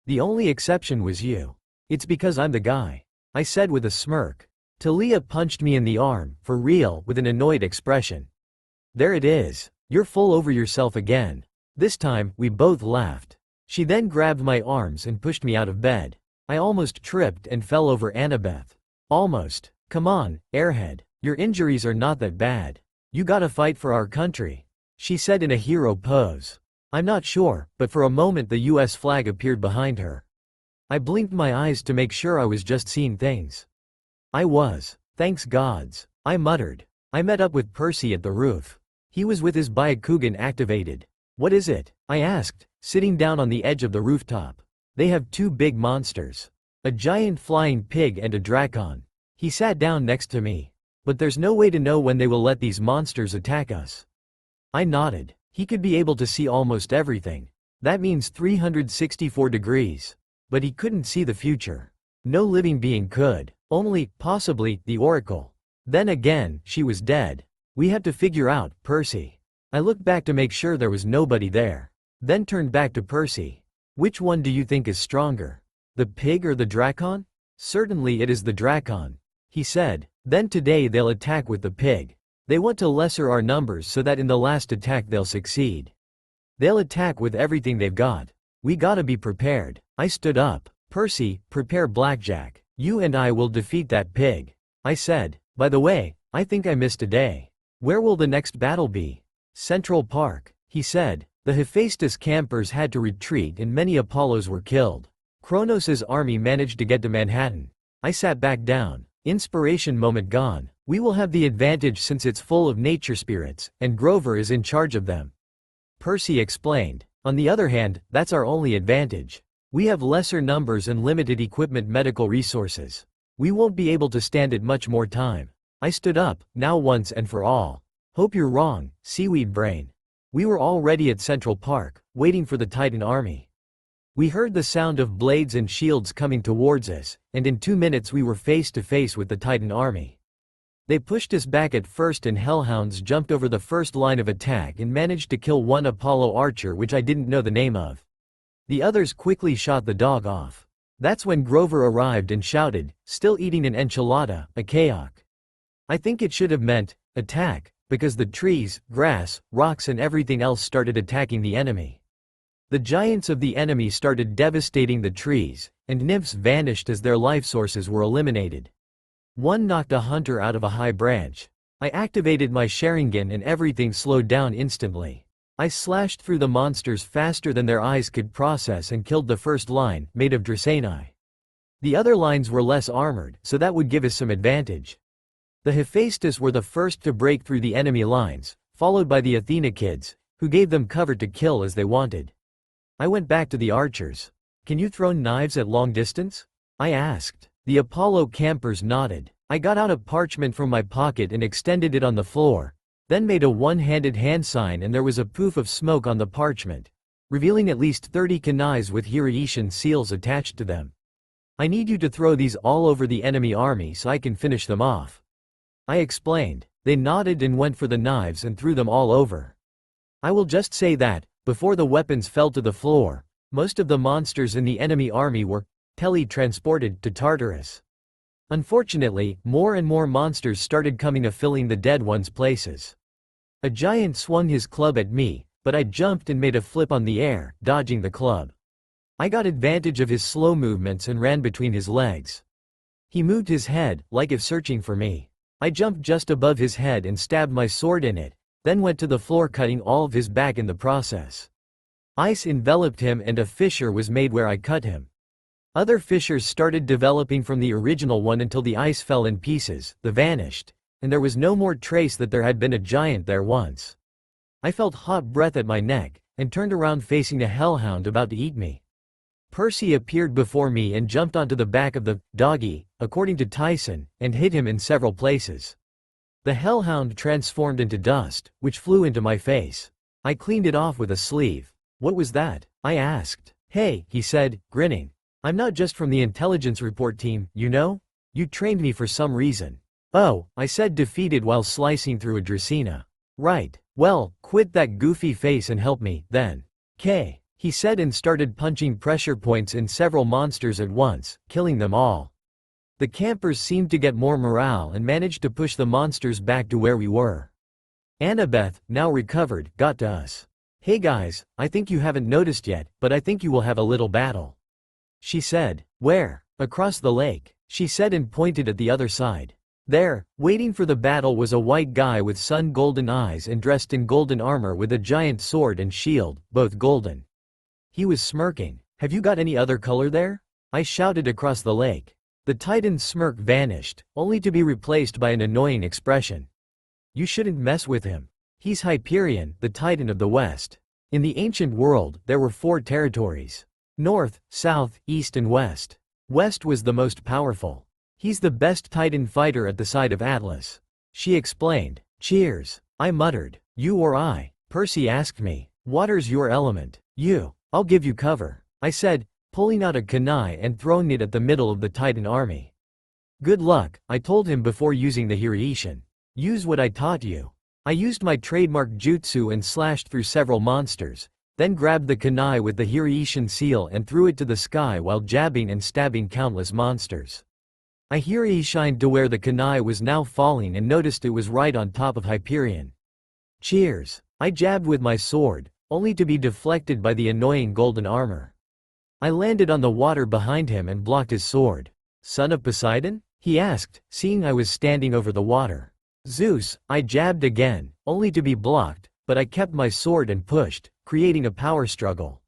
Speaker 1: The only exception was you. It's because I'm the guy. I said with a smirk. Talia punched me in the arm, for real, with an annoyed expression. There it is. You're full over yourself again. This time, we both laughed. She then grabbed my arms and pushed me out of bed. I almost tripped and fell over Annabeth. Almost. Come on, airhead. Your injuries are not that bad. You gotta fight for our country, she said in a hero pose. I'm not sure, but for a moment the US flag appeared behind her. I blinked my eyes to make sure I was just seeing things. I was. Thanks gods, I muttered. I met up with Percy at the roof. He was with his Byakugan activated. What is it? I asked, sitting down on the edge of the rooftop. They have two big monsters. A giant flying pig and a drakon. He sat down next to me. But there's no way to know when they will let these monsters attack us. I nodded. He could be able to see almost everything. That means 364 degrees. But he couldn't see the future. No living being could. Only, possibly, the oracle. Then again, she was dead. We have to figure out, Percy. I looked back to make sure there was nobody there. Then turned back to Percy. Which one do you think is stronger? The pig or the drakon? Certainly it is the drakon, he said. Then today they'll attack with the pig. They want to lesser our numbers so that in the last attack they'll succeed. They'll attack with everything they've got. We gotta be prepared. I stood up. Percy, prepare blackjack. You and I will defeat that pig. I said. By the way, I think I missed a day. Where will the next battle be? Central Park, he said. The Hephaestus campers had to retreat and many Apollos were killed. Kronos' army managed to get to Manhattan. I sat back down. Inspiration moment gone. We will have the advantage since it's full of nature spirits, and Grover is in charge of them. Percy explained. On the other hand, that's our only advantage. We have lesser numbers and limited equipment medical resources. We won't be able to stand it much more time. I stood up, now once and for all. Hope you're wrong, seaweed brain. We were already at Central Park, waiting for the Titan army. We heard the sound of blades and shields coming towards us, and in 2 minutes we were face to face with the Titan army. They pushed us back at first and Hellhounds jumped over the first line of attack and managed to kill one Apollo archer which I didn't know the name of. The others quickly shot the dog off. That's when Grover arrived and shouted, still eating an enchilada, a kayak. I think it should have meant, attack, because the trees, grass, rocks and everything else started attacking the enemy. The giants of the enemy started devastating the trees, and nymphs vanished as their life sources were eliminated. One knocked a hunter out of a high branch. I activated my Sharingan and everything slowed down instantly. I slashed through the monsters faster than their eyes could process and killed the first line, made of Dracaeni. The other lines were less armored, so that would give us some advantage. The Hephaestus were the first to break through the enemy lines, followed by the Athena kids, who gave them cover to kill as they wanted. I went back to the archers. Can you throw knives at long distance? I asked. The Apollo campers nodded. I got out a parchment from my pocket and extended it on the floor, then made a one-handed hand sign and there was a poof of smoke on the parchment, revealing at least 30 kunais with Hiraishin seals attached to them. I need you to throw these all over the enemy army so I can finish them off. I explained. They nodded and went for the knives and threw them all over. I will just say that, before the weapons fell to the floor, most of the monsters in the enemy army were tele-transported to Tartarus. Unfortunately, more and more monsters started coming to filling the dead ones' places. A giant swung his club at me, but I jumped and made a flip on the air, dodging the club. I got advantage of his slow movements and ran between his legs. He moved his head, like if searching for me. I jumped just above his head and stabbed my sword in it, then went to the floor, cutting all of his back in the process. Ice enveloped him and a fissure was made where I cut him. Other fissures started developing from the original one until the ice fell in pieces, they vanished, and there was no more trace that there had been a giant there once. I felt hot breath at my neck, and turned around facing a hellhound about to eat me. Percy appeared before me and jumped onto the back of the doggy, according to Tyson, and hit him in several places. The hellhound transformed into dust, which flew into my face. I cleaned it off with a sleeve. "What was that?" I asked. "Hey," he said, grinning. "I'm not just from the intelligence report team, you know? You trained me for some reason." "Oh," I said, defeated while slicing through a Dracaena. "Right. Well, quit that goofy face and help me, then." "'Kay," he said, and started punching pressure points in several monsters at once, killing them all. The campers seemed to get more morale and managed to push the monsters back to where we were. Annabeth, now recovered, got to us. "Hey guys, I think you haven't noticed yet, but I think you will have a little battle," she said. "Where?" "Across the lake," she said, and pointed at the other side. There, waiting for the battle, was a white guy with sun-golden eyes and dressed in golden armor with a giant sword and shield, both golden. He was smirking. "Have you got any other color there?" I shouted across the lake. The Titan's smirk vanished, only to be replaced by an annoying expression. "You shouldn't mess with him. He's Hyperion, the Titan of the West." In the ancient world, there were 4 territories: North, South, East and West. West was the most powerful. "He's the best Titan fighter at the side of Atlas," she explained. "Cheers," I muttered. "You or I?" Percy asked me. "Water's your element." "You. I'll give you cover," I said, pulling out a kunai and throwing it at the middle of the Titan army. "Good luck," I told him before using the Hireishin. "Use what I taught you." I used my trademark jutsu and slashed through several monsters, then grabbed the kunai with the Hireishin seal and threw it to the sky while jabbing and stabbing countless monsters. I Hireishined to where the kunai was now falling and noticed it was right on top of Hyperion. "Cheers." I jabbed with my sword, only to be deflected by the annoying golden armor. I landed on the water behind him and blocked his sword. "Son of Poseidon?" he asked, seeing I was standing over the water. "Zeus," I jabbed again, only to be blocked, but I kept my sword and pushed, creating a power struggle.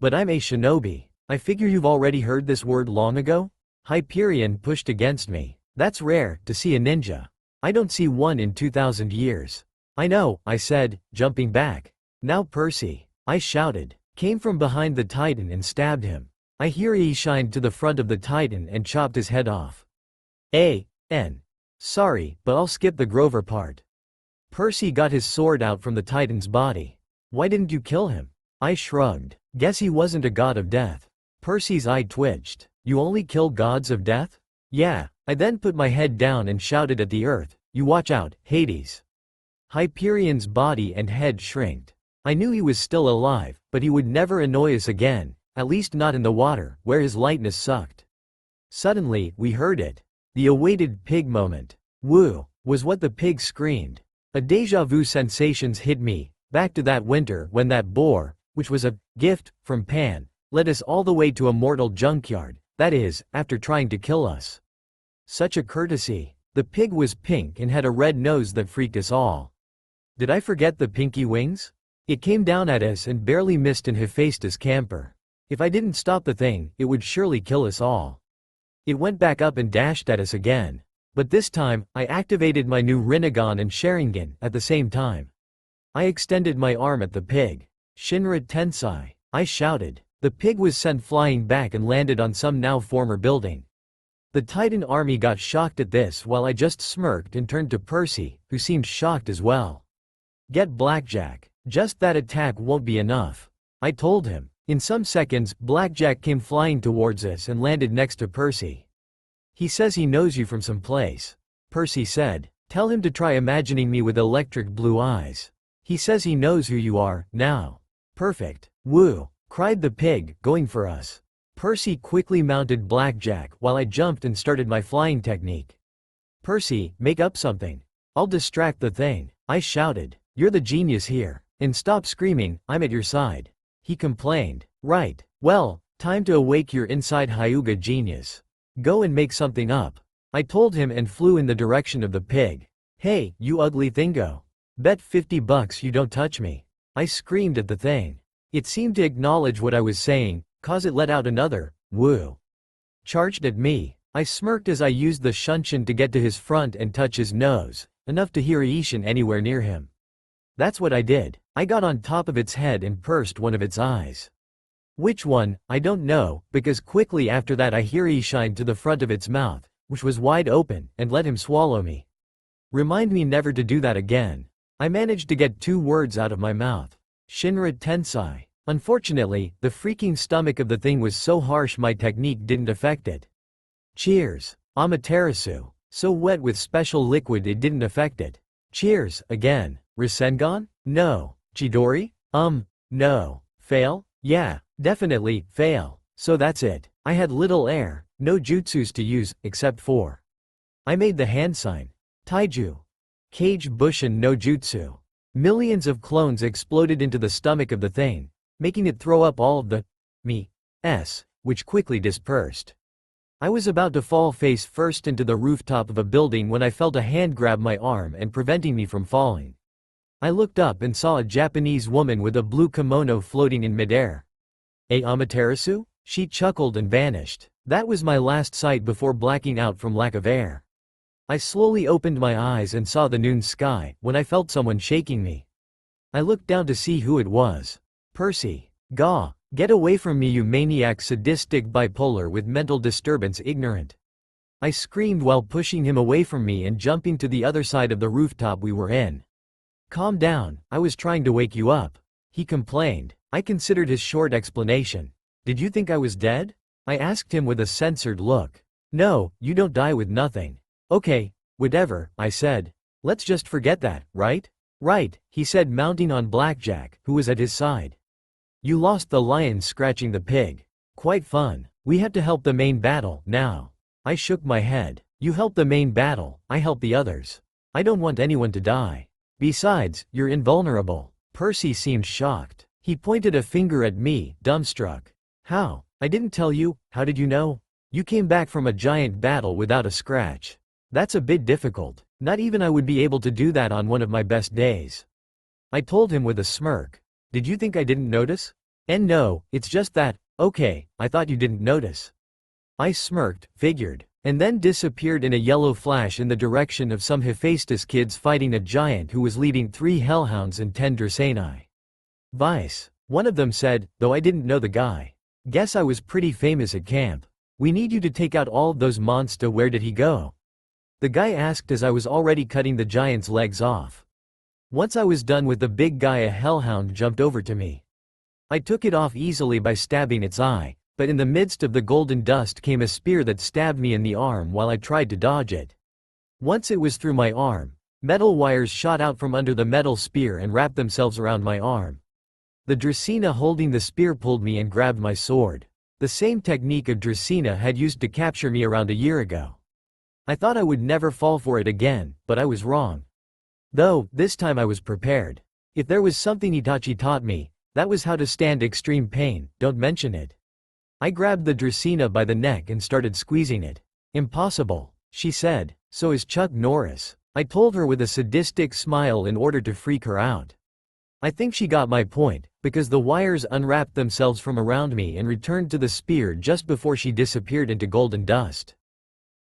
Speaker 1: "But I'm a shinobi. I figure you've already heard this word long ago?" Hyperion pushed against me. "That's rare, to see a ninja. I don't see one in 2,000 years. "I know," I said, jumping back. "Now Percy," I shouted, came from behind the Titan and stabbed him. I Hireishined to the front of the Titan and chopped his head off. Sorry, but I'll skip the Grover part." Percy got his sword out from the Titan's body. "Why didn't you kill him?" I shrugged. "Guess he wasn't a god of death." Percy's eye twitched. "You only kill gods of death?" "Yeah." I then put my head down and shouted at the earth, "You watch out, Hades." Hyperion's body and head shrinked. I knew he was still alive, but he would never annoy us again, at least not in the water, where his lightness sucked. Suddenly, we heard it. The awaited pig moment. "Woo!" was what the pig screamed. A déjà vu sensations hit me, back to that winter when that boar, which was a gift from Pan, led us all the way to a mortal junkyard, that is, after trying to kill us. Such a courtesy. The pig was pink and had a red nose that freaked us all. Did I forget the pinky wings? It came down at us and barely missed an Hephaestus camper. If I didn't stop the thing, it would surely kill us all. It went back up and dashed at us again. But this time, I activated my new Rinnegan and Sharingan at the same time. I extended my arm at the pig. "Shinra Tensai," I shouted. The pig was sent flying back and landed on some now former building. The Titan army got shocked at this while I just smirked and turned to Percy, who seemed shocked as well. "Get Blackjack. Just that attack won't be enough," I told him. In some seconds, Blackjack came flying towards us and landed next to Percy. "He says he knows you from some place," Percy said. "Tell him to try imagining me with electric blue eyes. He says he knows who you are, now." "Perfect. Woo!" cried the pig, going for us. Percy quickly mounted Blackjack while I jumped and started my flying technique. "Percy, make up something. I'll distract the thing," I shouted. You're the genius here. And stop screaming, I'm at your side. He complained. Right. Well, time to awake your inside Hyuga genius. Go and make something up. I told him and flew in the direction of the pig. Hey, you ugly thingo. Bet $50 you don't touch me. I screamed at the thing. It seemed to acknowledge what I was saying, cause it let out another, woo. Charged at me. I smirked as I used the shunshin to get to his front and touch his nose, enough to hear Ishin anywhere near him. That's what I did. I got on top of its head and pursed one of its eyes. Which one, I don't know, because quickly after that I hear Ishin to the front of its mouth, which was wide open, and let him swallow me. Remind me never to do that again. I managed to get 2 words out of my mouth. Shinra Tensai. Unfortunately, the freaking stomach of the thing was so harsh my technique didn't affect it. Cheers. Amaterasu. So wet with special liquid it didn't affect it. Cheers, again. Rasengan? No. Chidori? No. Fail? Yeah, definitely, fail. So that's it. I had little air, no jutsus to use, except for. I made the hand sign. Taiju. Cage Bushin no jutsu. Millions of clones exploded into the stomach of the thing, making it throw up all of the which quickly dispersed. I was about to fall face first into the rooftop of a building when I felt a hand grab my arm and preventing me from falling. I looked up and saw a Japanese woman with a blue kimono floating in midair. Amaterasu? She chuckled and vanished. That was my last sight before blacking out from lack of air. I slowly opened my eyes and saw the noon sky, when I felt someone shaking me. I looked down to see who it was. Percy. Gah, get away from me you maniac sadistic bipolar with mental disturbance ignorant. I screamed while pushing him away from me and jumping to the other side of the rooftop we were in. Calm down, I was trying to wake you up. He complained. I considered his short explanation. Did you think I was dead? I asked him with a censored look. No, you don't die with nothing. Okay, whatever, I said. Let's just forget that, right? Right, he said mounting on Blackjack, who was at his side. You lost the lion scratching the pig. Quite fun. We have to help the main battle, now. I shook my head. You help the main battle, I help the others. I don't want anyone to die. Besides, you're invulnerable. Percy seemed shocked. He pointed a finger at me, dumbstruck. How? I didn't tell you, how did you know? You came back from a giant battle without a scratch. That's a bit difficult. Not even I would be able to do that on one of my best days. I told him with a smirk. Did you think I didn't notice? And no, it's just that, okay, I thought you didn't notice. I smirked, figured, and then disappeared in a yellow flash in the direction of some Hephaestus kids fighting a giant who was leading 3 hellhounds and 10 Draceni. Vice. One of them said, though I didn't know the guy. Guess I was pretty famous at camp. We need you to take out all of those monster. Where did he go? The guy asked as I was already cutting the giant's legs off. Once I was done with the big guy, a hellhound jumped over to me. I took it off easily by stabbing its eye, but in the midst of the golden dust came a spear that stabbed me in the arm while I tried to dodge it. Once it was through my arm, metal wires shot out from under the metal spear and wrapped themselves around my arm. The Dracena holding the spear pulled me and grabbed my sword. The same technique of Dracena had used to capture me around a year ago. I thought I would never fall for it again, but I was wrong. Though, this time I was prepared. If there was something Itachi taught me, that was how to stand extreme pain, don't mention it. I grabbed the Dracena by the neck and started squeezing it. Impossible, she said, so is Chuck Norris. I told her with a sadistic smile in order to freak her out. I think she got my point, because the wires unwrapped themselves from around me and returned to the spear just before she disappeared into golden dust.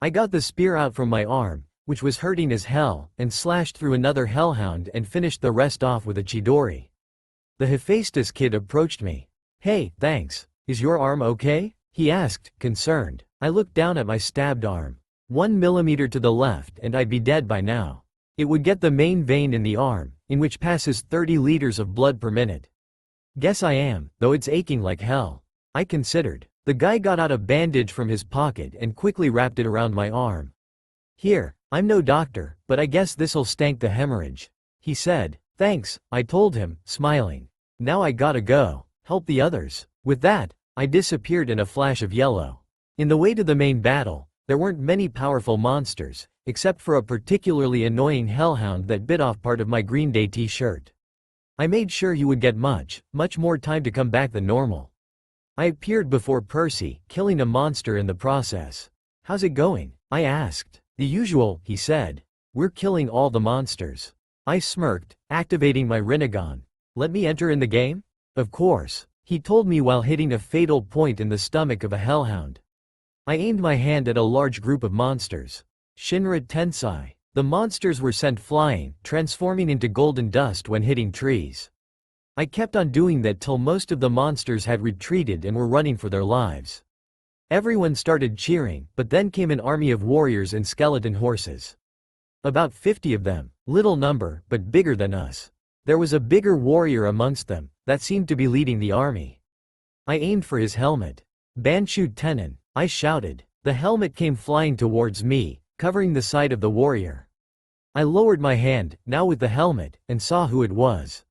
Speaker 1: I got the spear out from my arm, which was hurting as hell, and slashed through another hellhound and finished the rest off with a Chidori. The Hephaestus kid approached me. Hey, thanks. Is your arm okay? He asked, concerned. I looked down at my stabbed arm. 1 millimeter to the left and I'd be dead by now. It would get the main vein in the arm, in which passes 30 liters of blood per minute. Guess I am, though it's aching like hell. I considered. The guy got out a bandage from his pocket and quickly wrapped it around my arm. Here, I'm no doctor, but I guess this'll stank the hemorrhage. He said. Thanks, I told him, smiling. Now I gotta go. Help the others. With that, I disappeared in a flash of yellow. In the way to the main battle, there weren't many powerful monsters, except for a particularly annoying hellhound that bit off part of my Green Day t-shirt. I made sure you would get much more time to come back than normal. I appeared before Percy, killing a monster in the process. How's it going? I asked. The usual, he said. We're killing all the monsters. I smirked, activating my Rinnegan. Let me enter in the game? Of course, he told me while hitting a fatal point in the stomach of a hellhound. I aimed my hand at a large group of monsters. Shinra Tensai. The monsters were sent flying, transforming into golden dust when hitting trees. I kept on doing that till most of the monsters had retreated and were running for their lives. Everyone started cheering, but then came an army of warriors and skeleton horses. About 50 of them, little number, but bigger than us. There was a bigger warrior amongst them, that seemed to be leading the army. I aimed for his helmet. Banshu Tenon, I shouted. The helmet came flying towards me, covering the side of the warrior. I lowered my hand, now with the helmet, and saw who it was.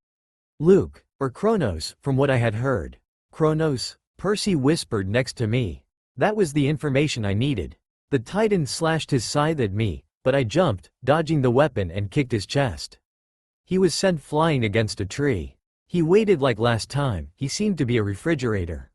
Speaker 1: Luke, or Kronos, from what I had heard. Kronos? Percy whispered next to me. That was the information I needed. The Titan slashed his scythe at me, but I jumped, dodging the weapon and kicked his chest. He was sent flying against a tree. He waited like last time, he seemed to be a refrigerator.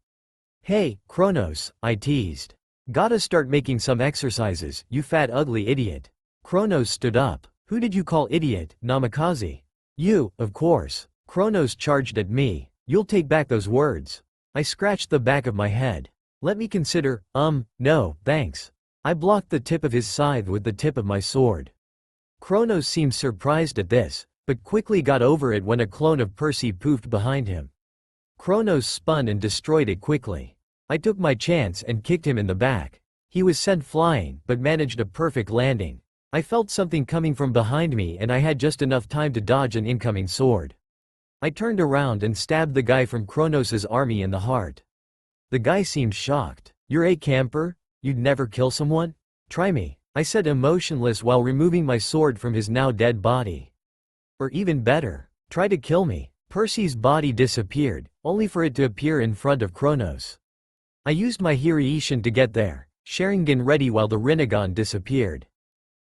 Speaker 1: Hey, Kronos, I teased. Gotta start making some exercises, you fat ugly idiot. Kronos stood up. Who did you call idiot, Namikaze? You, of course. Kronos charged at me. You'll take back those words. I scratched the back of my head. Let me consider, no, thanks. I blocked the tip of his scythe with the tip of my sword. Kronos seemed surprised at this, but quickly got over it when a clone of Percy poofed behind him. Kronos spun and destroyed it quickly. I took my chance and kicked him in the back. He was sent flying, but managed a perfect landing. I felt something coming from behind me and I had just enough time to dodge an incoming sword. I turned around and stabbed the guy from Kronos' army in the heart. The guy seemed shocked. You're a camper? You'd never kill someone? Try me, I said emotionless while removing my sword from his now dead body. Or even better, try to kill me. Percy's body disappeared, only for it to appear in front of Kronos. I used my Hiraishin to get there, Sharingan ready while the Rinnegan disappeared.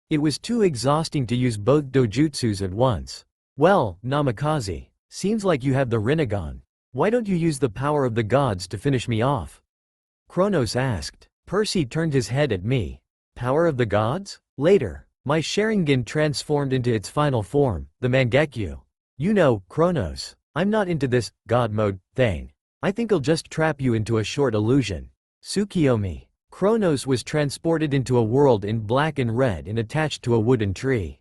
Speaker 1: It was too exhausting to use both dojutsus at once. Well, Namikaze, seems like you have the Rinnegan. Why don't you use the power of the gods to finish me off? Kronos asked. Percy turned his head at me. Power of the gods? Later, my Sharingan transformed into its final form, the Mangekyo. You know, Kronos, I'm not into this god mode thing. I think I'll just trap you into a short illusion. Tsukiyomi. Kronos was transported into a world in black and red and attached to a wooden tree.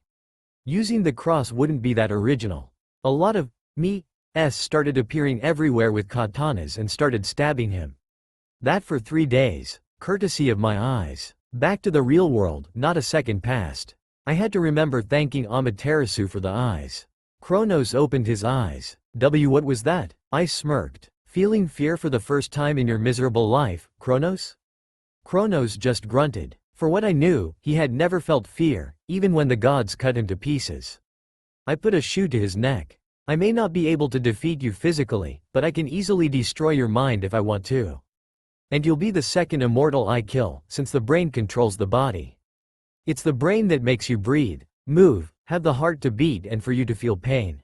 Speaker 1: Using the cross wouldn't be that original. A lot of me started appearing everywhere with katanas and started stabbing him. That for 3 days, courtesy of my eyes. Back to the real world, not a second passed. I had to remember thanking Amaterasu for the eyes. Kronos opened his eyes. What was that? I smirked. Feeling fear for the first time in your miserable life, Kronos? Kronos just grunted. For what I knew, he had never felt fear, even when the gods cut him to pieces. I put a shoe to his neck. I may not be able to defeat you physically, but I can easily destroy your mind if I want to. And you'll be the second immortal I kill, since the brain controls the body. It's the brain that makes you breathe, move, have the heart to beat and for you to feel pain.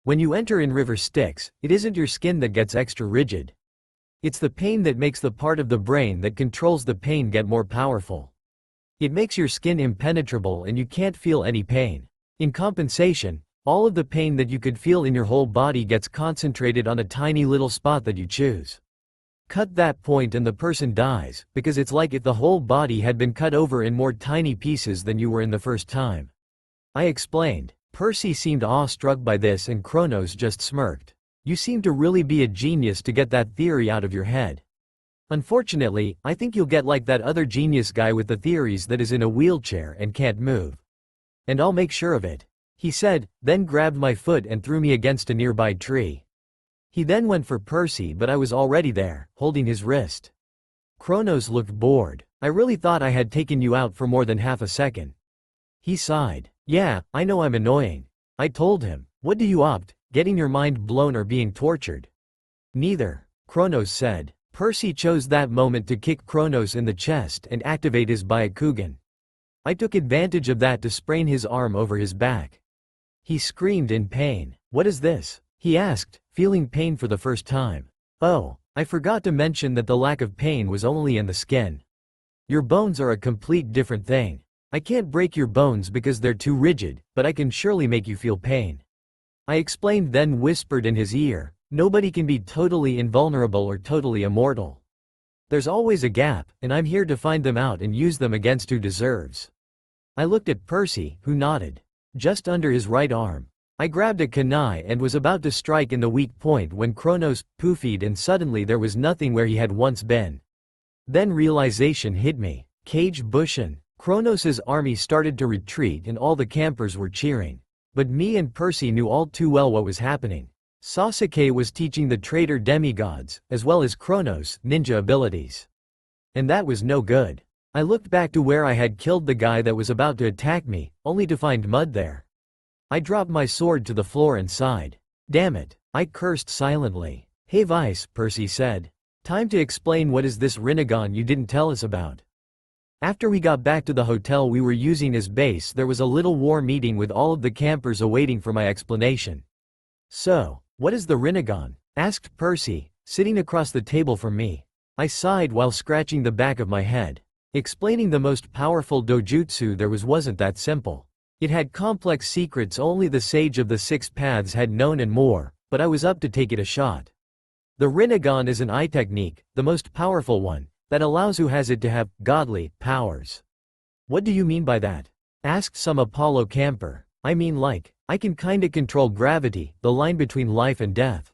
Speaker 1: When you enter in River Styx, it isn't your skin that gets extra rigid. It's the pain that makes the part of the brain that controls the pain get more powerful. It makes your skin impenetrable and you can't feel any pain. In compensation, all of the pain that you could feel in your whole body gets concentrated on a tiny little spot that you choose. Cut that point and the person dies, because it's like if the whole body had been cut over in more tiny pieces than you were in the first time. I explained. Percy seemed awestruck by this and Kronos just smirked. You seem to really be a genius to get that theory out of your head. Unfortunately, I think you'll get like that other genius guy with the theories that is in a wheelchair and can't move. And I'll make sure of it, he said, then grabbed my foot and threw me against a nearby tree. He then went for Percy but I was already there, holding his wrist. Kronos looked bored. I really thought I had taken you out for more than half a second. He sighed. Yeah, I know I'm annoying. I told him. What do you opt, getting your mind blown or being tortured? Neither, Kronos said. Percy chose that moment to kick Kronos in the chest and activate his Byakugan. I took advantage of that to sprain his arm over his back. He screamed in pain. "What is this?" he asked, feeling pain for the first time. "Oh, I forgot to mention that the lack of pain was only in the skin. Your bones are a complete different thing. I can't break your bones because they're too rigid, but I can surely make you feel pain." I explained, then whispered in his ear, "Nobody can be totally invulnerable or totally immortal. There's always a gap, and I'm here to find them out and use them against who deserves." I looked at Percy, who nodded. Just under his right arm, I grabbed a kunai and was about to strike in the weak point when Kronos poofied, and suddenly there was nothing where he had once been. Then realization hit me. Cage Bushin. Kronos' army started to retreat and all the campers were cheering. But me and Percy knew all too well what was happening. Sasuke was teaching the traitor demigods, as well as Kronos, ninja abilities. And that was no good. I looked back to where I had killed the guy that was about to attack me, only to find mud there. I dropped my sword to the floor and sighed. "Damn it," I cursed silently. "Hey Vice," Percy said. "Time to explain what is this Rinnegan you didn't tell us about." After we got back to the hotel we were using as base, there was a little war meeting with all of the campers awaiting for my explanation. "So, what is the Rinnegan?" asked Percy, sitting across the table from me. I sighed while scratching the back of my head. Explaining the most powerful dojutsu there wasn't that simple. It had complex secrets only the Sage of the Six Paths had known and more, but I was up to take it a shot. The Rinnegan is an eye technique, the most powerful one, that allows who has it to have godly powers. "What do you mean by that?" asked some Apollo camper. "I mean like, I can kinda control gravity, the line between life and death."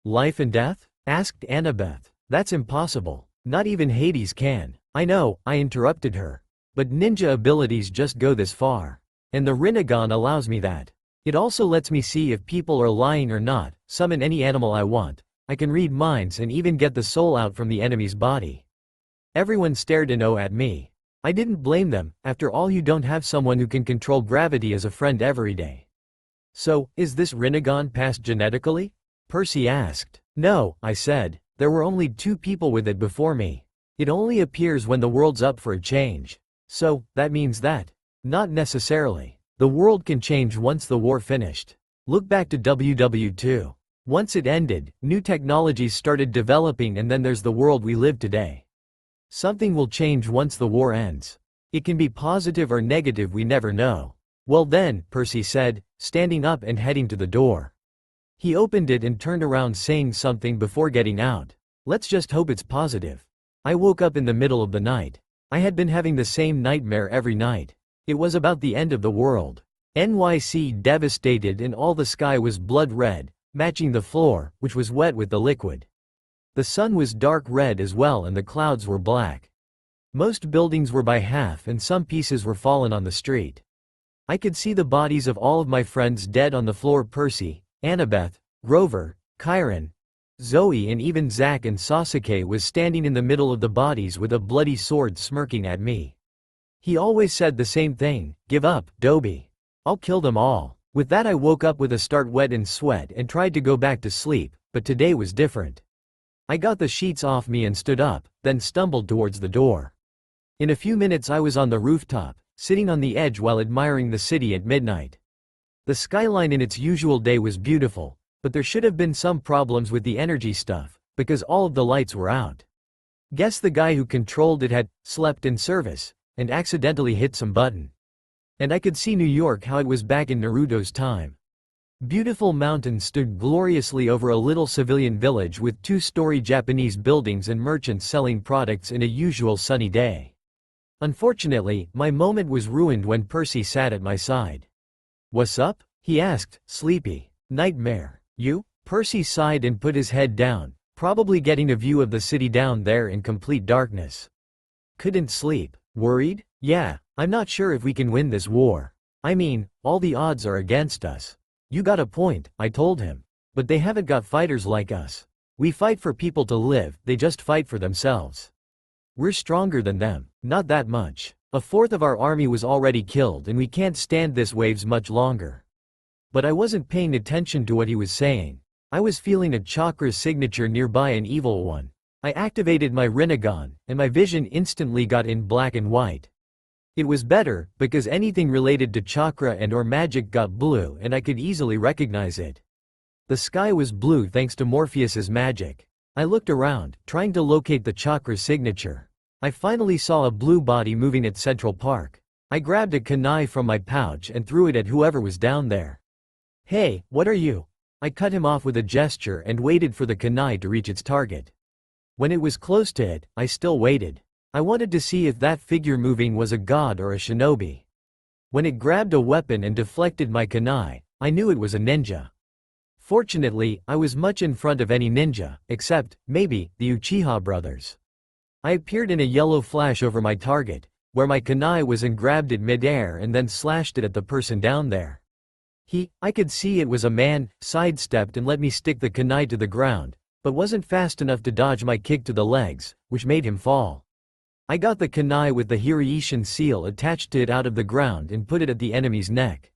Speaker 1: "Life and death?" asked Annabeth. "That's impossible. Not even Hades can." "I know," I interrupted her. "But ninja abilities just go this far. And the Rinnegan allows me that. It also lets me see if people are lying or not, summon any animal I want. I can read minds and even get the soul out from the enemy's body." Everyone stared in awe at me. I didn't blame them, after all you don't have someone who can control gravity as a friend every day. "So, is this Rinnegan passed genetically?" Percy asked. "No," I said, "there were only 2 people with it before me. It only appears when the world's up for a change." "So, that means that?" "Not necessarily. The world can change once the war finished. Look back to WW2. Once it ended, new technologies started developing, and then there's the world we live today. Something will change once the war ends. It can be positive or negative, we never know." "Well then," Percy said, standing up and heading to the door. He opened it and turned around saying something before getting out. "Let's just hope it's positive." I woke up in the middle of the night. I had been having the same nightmare every night. It was about the end of the world. NYC devastated, and all the sky was blood red, matching the floor, which was wet with the liquid. The sun was dark red as well, and the clouds were black. Most buildings were by half and some pieces were fallen on the street. I could see the bodies of all of my friends dead on the floor. Percy, Annabeth, Grover, Kyron, Zoe, and even Zack and Sasuke was standing in the middle of the bodies with a bloody sword smirking at me. He always said the same thing, "Give up, Dobie. I'll kill them all." With that I woke up with a start, wet in sweat, and tried to go back to sleep, but today was different. I got the sheets off me and stood up, then stumbled towards the door. In a few minutes I was on the rooftop, sitting on the edge while admiring the city at midnight. The skyline in its usual day was beautiful, but there should have been some problems with the energy stuff, because all of the lights were out. Guess the guy who controlled it had slept in service, and accidentally hit some button. And I could see New York how it was back in Naruto's time. Beautiful mountains stood gloriously over a little civilian village with 2-story Japanese buildings and merchants selling products in a usual sunny day. Unfortunately, my moment was ruined when Percy sat at my side. "What's up?" he asked, sleepy. "Nightmare. You?" Percy sighed and put his head down, probably getting a view of the city down there in complete darkness. "Couldn't sleep. Worried?" "Yeah, I'm not sure if we can win this war. I mean, all the odds are against us." "You got a point," I told him. "But they haven't got fighters like us. We fight for people to live, they just fight for themselves. We're stronger than them." "Not that much. A fourth of our army was already killed and we can't stand this waves much longer." But I wasn't paying attention to what he was saying. I was feeling a chakra signature nearby, an evil one. I activated my Rinnegan, and my vision instantly got in black and white. It was better, because anything related to chakra and or magic got blue and I could easily recognize it. The sky was blue thanks to Morpheus's magic. I looked around, trying to locate the chakra's signature. I finally saw a blue body moving at Central Park. I grabbed a kunai from my pouch and threw it at whoever was down there. "Hey, what are you?" I cut him off with a gesture and waited for the kunai to reach its target. When it was close to it, I still waited. I wanted to see if that figure moving was a god or a shinobi. When it grabbed a weapon and deflected my kunai, I knew it was a ninja. Fortunately, I was much in front of any ninja, except, maybe, the Uchiha brothers. I appeared in a yellow flash over my target, where my kunai was, and grabbed it mid-air and then slashed it at the person down there. I could see it was a man, sidestepped and let me stick the kunai to the ground, but wasn't fast enough to dodge my kick to the legs, which made him fall. I got the kunai with the Hiraishin seal attached to it out of the ground and put it at the enemy's neck.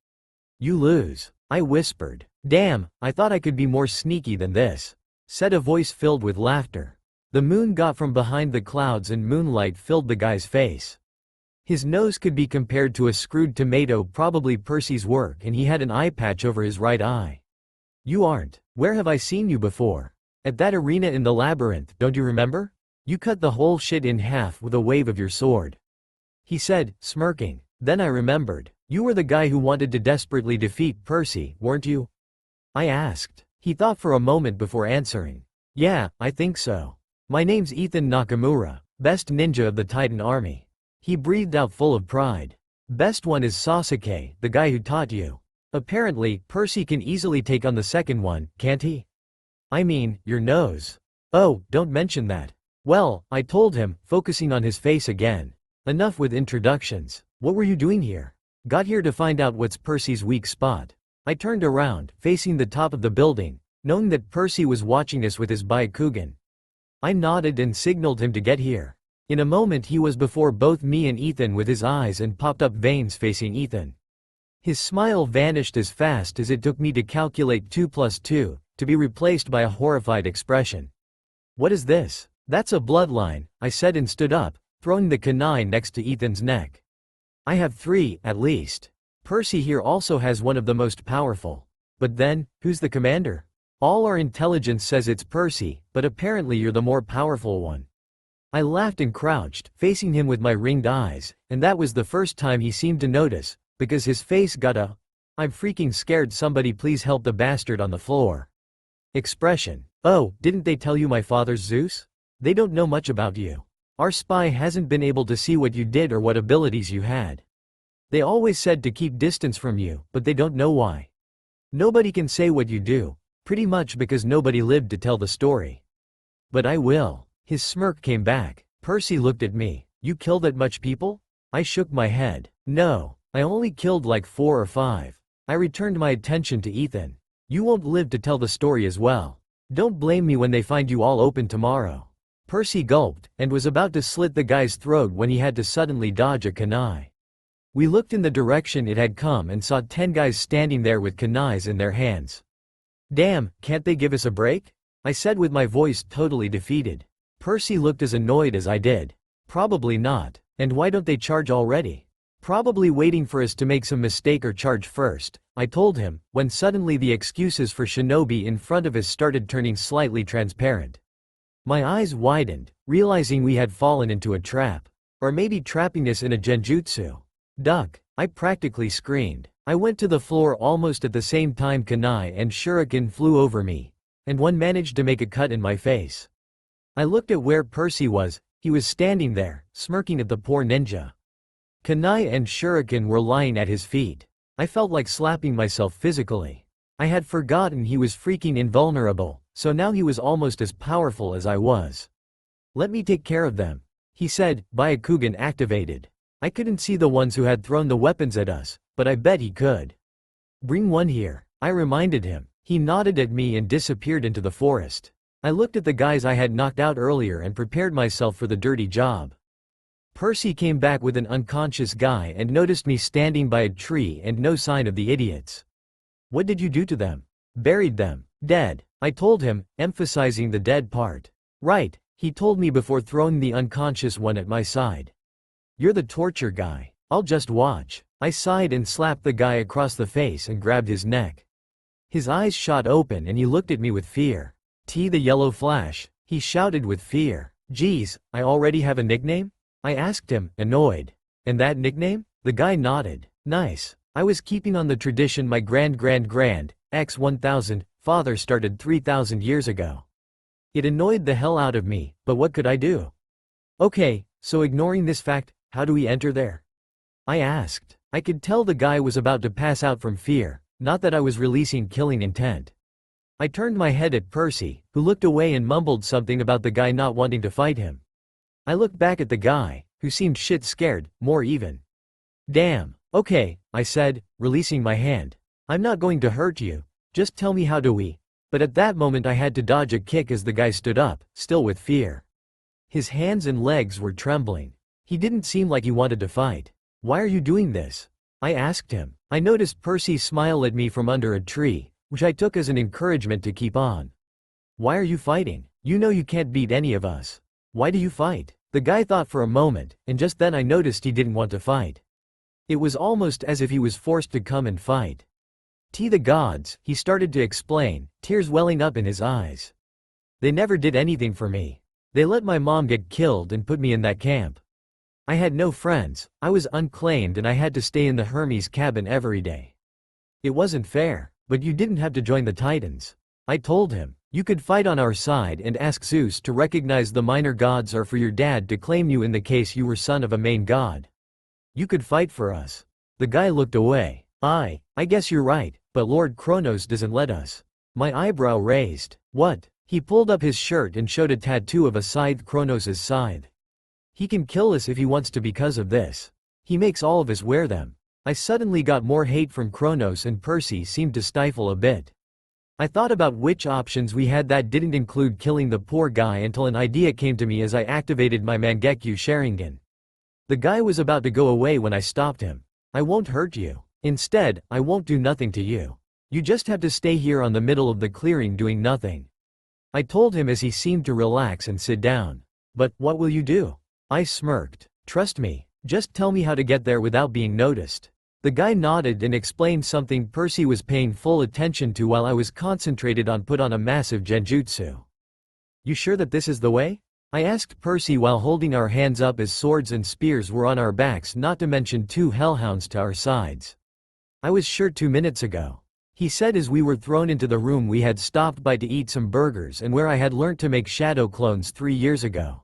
Speaker 1: "You lose," I whispered. "Damn, I thought I could be more sneaky than this," said a voice filled with laughter. The moon got from behind the clouds and moonlight filled the guy's face. His nose could be compared to a screwed tomato, probably Percy's work, and he had an eye patch over his right eye. "You aren't. Where have I seen you before?" "At that arena in the labyrinth, don't you remember? You cut the whole shit in half with a wave of your sword," he said, smirking. Then I remembered. "You were the guy who wanted to desperately defeat Percy, weren't you?" I asked. He thought for a moment before answering. "Yeah, I think so. My name's Ethan Nakamura, best ninja of the Titan army." He breathed out full of pride. "Best one is Sasuke, the guy who taught you. Apparently, Percy can easily take on the second one, can't he?" "I mean, your nose." "Oh, don't mention that." "Well," I told him, focusing on his face again. "Enough with introductions. What were you doing here?" "Got here to find out what's Percy's weak spot." I turned around, facing the top of the building, knowing that Percy was watching us with his Byakugan. I nodded and signaled him to get here. In a moment he was before both me and Ethan with his eyes and popped up veins facing Ethan. His smile vanished as fast as it took me to calculate 2 plus 2, to be replaced by a horrified expression. "What is this?" "That's a bloodline," I said and stood up, throwing the kunai next to Ethan's neck. "I have 3, at least. Percy here also has one of the most powerful. But then, who's the commander? All our intelligence says it's Percy, but apparently you're the more powerful one." I laughed and crouched, facing him with my ringed eyes, and that was the first time he seemed to notice, because his face got a "I'm freaking scared, somebody please help the bastard on the floor" expression. "Oh, didn't they tell you my father's Zeus? They don't know much about you. Our spy hasn't been able to see what you did or what abilities you had. They always said to keep distance from you, but they don't know why. Nobody can say what you do, pretty much because nobody lived to tell the story. But I will." His smirk came back. Percy looked at me. "You kill that much people?" I shook my head. "No, I only killed like 4 or 5. I returned my attention to Ethan. "You won't live to tell the story as well. Don't blame me when they find you all open tomorrow." Percy gulped, and was about to slit the guy's throat when he had to suddenly dodge a kunai. We looked in the direction it had come and saw 10 guys standing there with kunais in their hands. "Damn, can't they give us a break?" I said with my voice totally defeated. Percy looked as annoyed as I did. "Probably not. And why don't they charge already?" "Probably waiting for us to make some mistake or charge first," I told him, when suddenly the excuses for shinobi in front of us started turning slightly transparent. My eyes widened, realizing we had fallen into a trap. Or maybe trapping us in a genjutsu. "Duck," I practically screamed. I went to the floor almost at the same time kunai and shuriken flew over me, and one managed to make a cut in my face. I looked at where Percy was. He was standing there, smirking at the poor ninja. Kunai and shuriken were lying at his feet. I felt like slapping myself physically. I had forgotten he was freaking invulnerable, so now he was almost as powerful as I was. "Let me take care of them," he said, Byakugan activated. I couldn't see the ones who had thrown the weapons at us, but I bet he could. "Bring one here," I reminded him. He nodded at me and disappeared into the forest. I looked at the guys I had knocked out earlier and prepared myself for the dirty job. Percy came back with an unconscious guy and noticed me standing by a tree and no sign of the idiots. "What did you do to them?" "Buried them. Dead," I told him, emphasizing the dead part. "Right," he told me before throwing the unconscious one at my side. "You're the torture guy." I'll just watch. I sighed and slapped the guy across the face and grabbed his neck. His eyes shot open and he looked at me with fear. The yellow flash, he shouted with fear. Geez, I already have a nickname? I asked him, annoyed. And that nickname? The guy nodded. Nice. I was keeping on the tradition my X1000 father started 3,000 years ago. It annoyed the hell out of me, but what could I do? Okay, so ignoring this fact, how do we enter there? I asked. I could tell the guy was about to pass out from fear, not that I was releasing killing intent. I turned my head at Percy, who looked away and mumbled something about the guy not wanting to fight him. I looked back at the guy, who seemed shit scared, more even. Damn. Okay, I said, releasing my hand. I'm not going to hurt you. Just tell me how do we. But at that moment I had to dodge a kick as the guy stood up, still with fear. His hands and legs were trembling. He didn't seem like he wanted to fight. Why are you doing this? I asked him. I noticed Percy smile at me from under a tree, which I took as an encouragement to keep on. Why are you fighting? You know you can't beat any of us. Why do you fight? The guy thought for a moment, and just then I noticed he didn't want to fight. It was almost as if he was forced to come and fight. The gods, he started to explain, tears welling up in his eyes. They never did anything for me. They let my mom get killed and put me in that camp. I had no friends, I was unclaimed and I had to stay in the Hermes cabin every day. It wasn't fair, but you didn't have to join the Titans. I told him, you could fight on our side and ask Zeus to recognize the minor gods or for your dad to claim you in the case you were son of a main god. You could fight for us. The guy looked away. I guess you're right, but Lord Kronos doesn't let us. My eyebrow raised. What? He pulled up his shirt and showed a tattoo of a scythe, Kronos' scythe. He can kill us if he wants to because of this. He makes all of us wear them. I suddenly got more hate from Kronos and Percy seemed to stifle a bit. I thought about which options we had that didn't include killing the poor guy until an idea came to me as I activated my Mangekyo Sharingan. The guy was about to go away when I stopped him. I won't hurt you. Instead, I won't do nothing to you. You just have to stay here on the middle of the clearing doing nothing. I told him as he seemed to relax and sit down. But, what will you do? I smirked. Trust me. Just tell me how to get there without being noticed. The guy nodded and explained something Percy was paying full attention to while I was concentrated on put on a massive genjutsu. You sure that this is the way? I asked Percy while holding our hands up as swords and spears were on our backs, not to mention 2 hellhounds to our sides. I was sure 2 minutes ago. He said as we were thrown into the room we had stopped by to eat some burgers and where I had learnt to make shadow clones 3 years ago.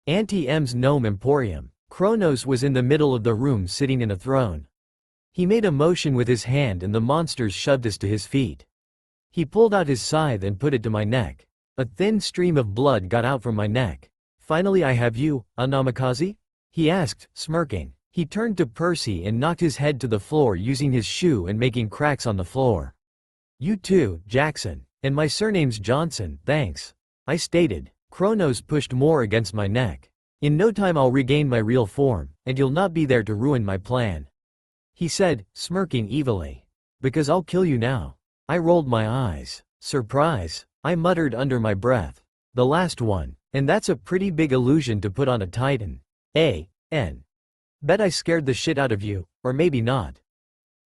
Speaker 1: Auntie M's Gnome Emporium. Kronos was in the middle of the room sitting in a throne. He made a motion with his hand and the monsters shoved us to his feet. He pulled out his scythe and put it to my neck. A thin stream of blood got out from my neck. Finally I have you, Anamikaze? He asked, smirking. He turned to Percy and knocked his head to the floor using his shoe and making cracks on the floor. You too, Jackson. And my surname's Johnson, thanks. I stated. Kronos pushed more against my neck. In no time I'll regain my real form, and you'll not be there to ruin my plan. He said, smirking evilly. Because I'll kill you now. I rolled my eyes. Surprise. I muttered under my breath. The last one. And that's a pretty big illusion to put on a Titan. A.N. Bet I scared the shit out of you, or maybe not.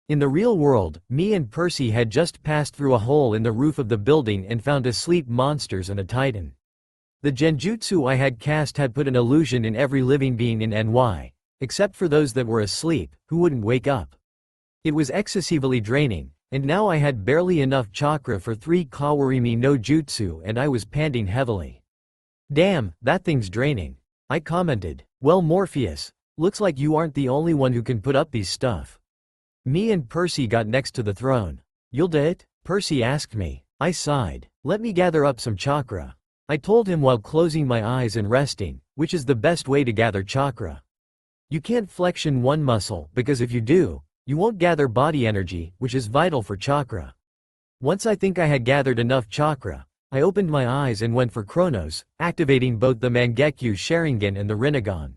Speaker 1: In the real world, me and Percy had just passed through a hole in the roof of the building and found asleep monsters and a Titan. The genjutsu I had cast had put an illusion in every living being in NY, except for those that were asleep, who wouldn't wake up. It was excessively draining, and now I had barely enough chakra for 3 Kawarimi no Jutsu and I was panting heavily. Damn, that thing's draining. I commented. Well, Morpheus, looks like you aren't the only one who can put up these stuff. Me and Percy got next to the throne. You'll do it? Percy asked me. I sighed. Let me gather up some chakra. I told him while closing my eyes and resting, which is the best way to gather chakra. You can't flexion one muscle because if you do, you won't gather body energy, which is vital for chakra. Once I think I had gathered enough chakra, I opened my eyes and went for Kronos, activating both the Mangekyo Sharingan and the Rinnegan.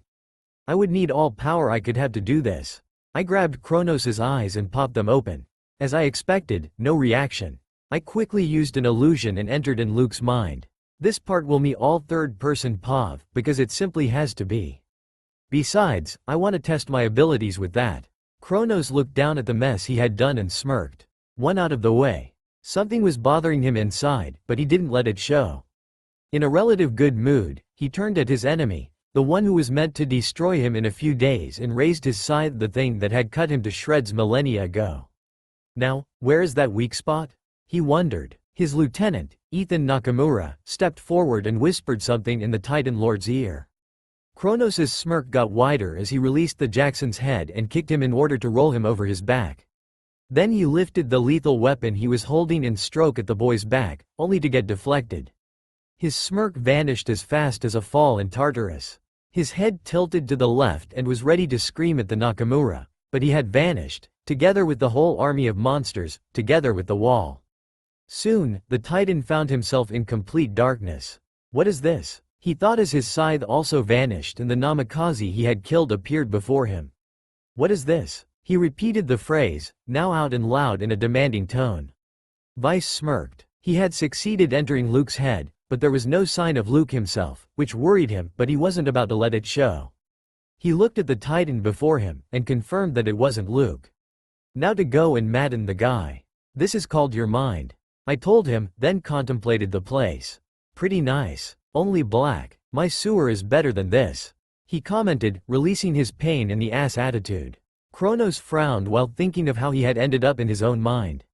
Speaker 1: I would need all power I could have to do this. I grabbed Kronos' eyes and popped them open. As I expected, no reaction. I quickly used an illusion and entered in Luke's mind. This part will be all third-person POV, because it simply has to be. Besides, I want to test my abilities with that. Kronos looked down at the mess he had done and smirked. One out of the way. Something was bothering him inside, but he didn't let it show. In a relative good mood, he turned at his enemy, the one who was meant to destroy him in a few days, and raised his scythe, the thing that had cut him to shreds millennia ago. Now, where is that weak spot? He wondered. His lieutenant, Ethan Nakamura, stepped forward and whispered something in the Titan Lord's ear. Kronos' smirk got wider as he released the Jackson's head and kicked him in order to roll him over his back. Then he lifted the lethal weapon he was holding and struck at the boy's back, only to get deflected. His smirk vanished as fast as a fall in Tartarus. His head tilted to the left and was ready to scream at the Nakamura, but he had vanished, together with the whole army of monsters, together with the wall. Soon, the Titan found himself in complete darkness. What is this? He thought as his scythe also vanished and the Namikaze he had killed appeared before him. What is this? He repeated the phrase, now out and loud in a demanding tone. Vice smirked. He had succeeded entering Luke's head, but there was no sign of Luke himself, which worried him, but he wasn't about to let it show. He looked at the Titan before him, and confirmed that it wasn't Luke. Now to go and madden the guy. This is called your mind. I told him, then contemplated the place. Pretty nice. Only black. My sewer is better than this. He commented, releasing his pain in the ass attitude. Kronos frowned while thinking of how he had ended up in his own mind.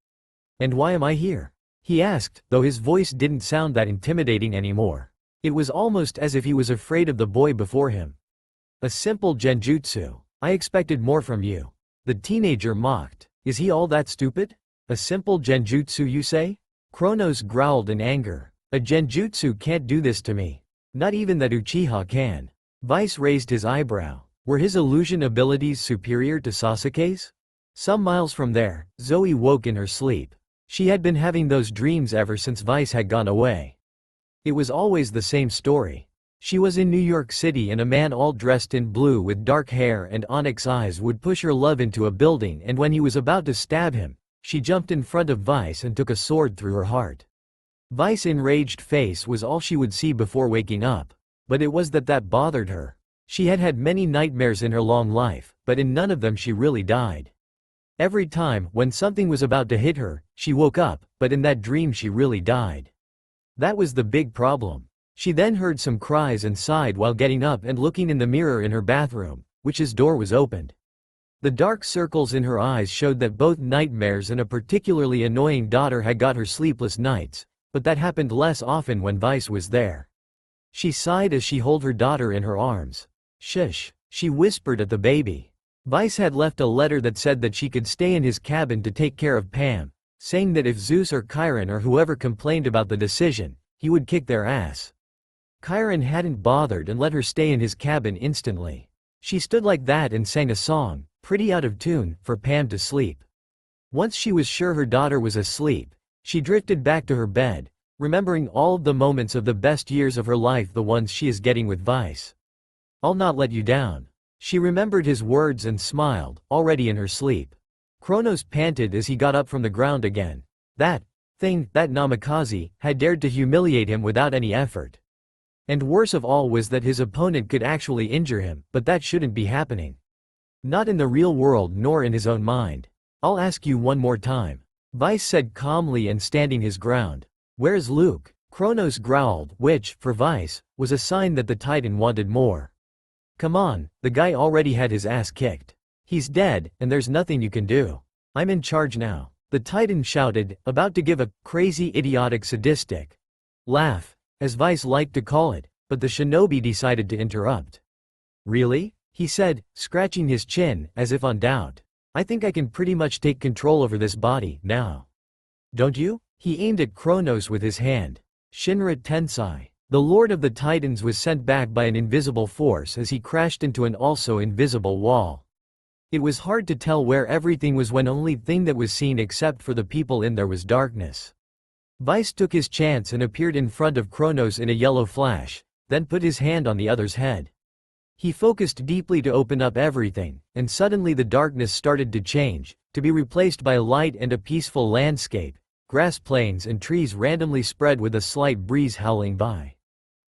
Speaker 1: And why am I here? He asked, though his voice didn't sound that intimidating anymore. It was almost as if he was afraid of the boy before him. A simple genjutsu. I expected more from you. The teenager mocked. Is he all that stupid? A simple genjutsu, you say? Kronos growled in anger. A genjutsu can't do this to me. Not even that Uchiha can. Vice raised his eyebrow. Were his illusion abilities superior to Sasuke's? Some miles from there, Zoe woke in her sleep. She had been having those dreams ever since Vice had gone away. It was always the same story. She was in New York City and a man all dressed in blue with dark hair and onyx eyes would push her love into a building, and when he was about to stab him, she jumped in front of Vice and took a sword through her heart. Vice's enraged face was all she would see before waking up. But it was that bothered her. She had had many nightmares in her long life, but in none of them she really died. Every time, when something was about to hit her, she woke up, but in that dream she really died. That was the big problem. She then heard some cries and sighed while getting up and looking in the mirror in her bathroom, which's door was opened. The dark circles in her eyes showed that both nightmares and a particularly annoying daughter had got her sleepless nights, but that happened less often when Vice was there. She sighed as she held her daughter in her arms. Shush, she whispered at the baby. Vice had left a letter that said that she could stay in his cabin to take care of Pam, saying that if Zeus or Chiron or whoever complained about the decision, he would kick their ass. Chiron hadn't bothered and let her stay in his cabin instantly. She stood like that and sang a song, pretty out of tune, for Pam to sleep. Once she was sure her daughter was asleep, she drifted back to her bed, remembering all of the moments of the best years of her life, the ones she is getting with Vice. I'll not let you down. She remembered his words and smiled, already in her sleep. Kronos panted as he got up from the ground again. That Namikaze, had dared to humiliate him without any effort. And worse of all was that his opponent could actually injure him, but that shouldn't be happening. Not in the real world nor in his own mind. I'll ask you one more time. Vice said calmly and standing his ground. Where's Luke? Kronos growled, which, for Vice, was a sign that the Titan wanted more. Come on, the guy already had his ass kicked. He's dead, and there's nothing you can do. I'm in charge now. The Titan shouted, about to give a crazy, idiotic, sadistic laugh, as Vice liked to call it, but the shinobi decided to interrupt. Really? He said, scratching his chin, as if on doubt. I think I can pretty much take control over this body, now. Don't you? He aimed at Kronos with his hand. Shinra Tensei. The Lord of the Titans was sent back by an invisible force as he crashed into an also invisible wall. It was hard to tell where everything was when only thing that was seen except for the people in there was darkness. Vice took his chance and appeared in front of Kronos in a yellow flash, then put his hand on the other's head. He focused deeply to open up everything, and suddenly the darkness started to change, to be replaced by light and a peaceful landscape, grass plains and trees randomly spread with a slight breeze howling by.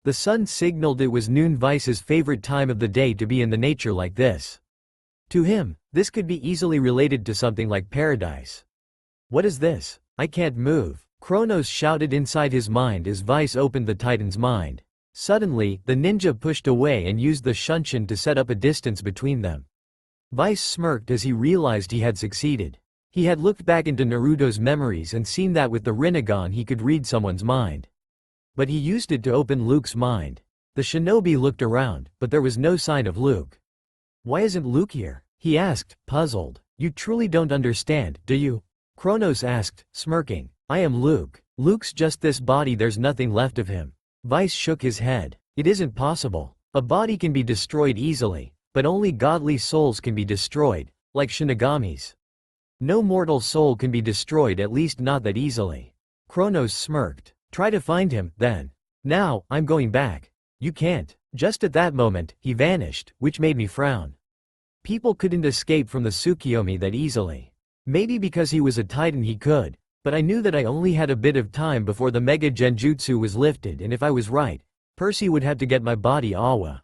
Speaker 1: The sun signaled it was noon. Vice's favorite time of the day to be in the nature like this. To him, this could be easily related to something like paradise. What is this? I can't move, Kronos shouted inside his mind as Vice opened the Titan's mind. Suddenly, the ninja pushed away and used the shunshin to set up a distance between them. Vice smirked as he realized he had succeeded. He had looked back into Naruto's memories and seen that with the Rinnegan he could read someone's mind. But he used it to open Luke's mind. The shinobi looked around, but there was no sign of Luke. Why isn't Luke here? He asked, puzzled. You truly don't understand, do you? Kronos asked, smirking. I am Luke. Luke's just this body, there's nothing left of him. Vice shook his head. It isn't possible. A body can be destroyed easily, but only godly souls can be destroyed, like Shinigami's. No mortal soul can be destroyed, at least not that easily. Kronos smirked. Try to find him, then. Now, I'm going back. You can't. Just at that moment, he vanished, which made me frown. People couldn't escape from the Tsukiyomi that easily. Maybe because he was a Titan he could, but I knew that I only had a bit of time before the Mega Genjutsu was lifted, and if I was right, Percy would have to get my body Awa.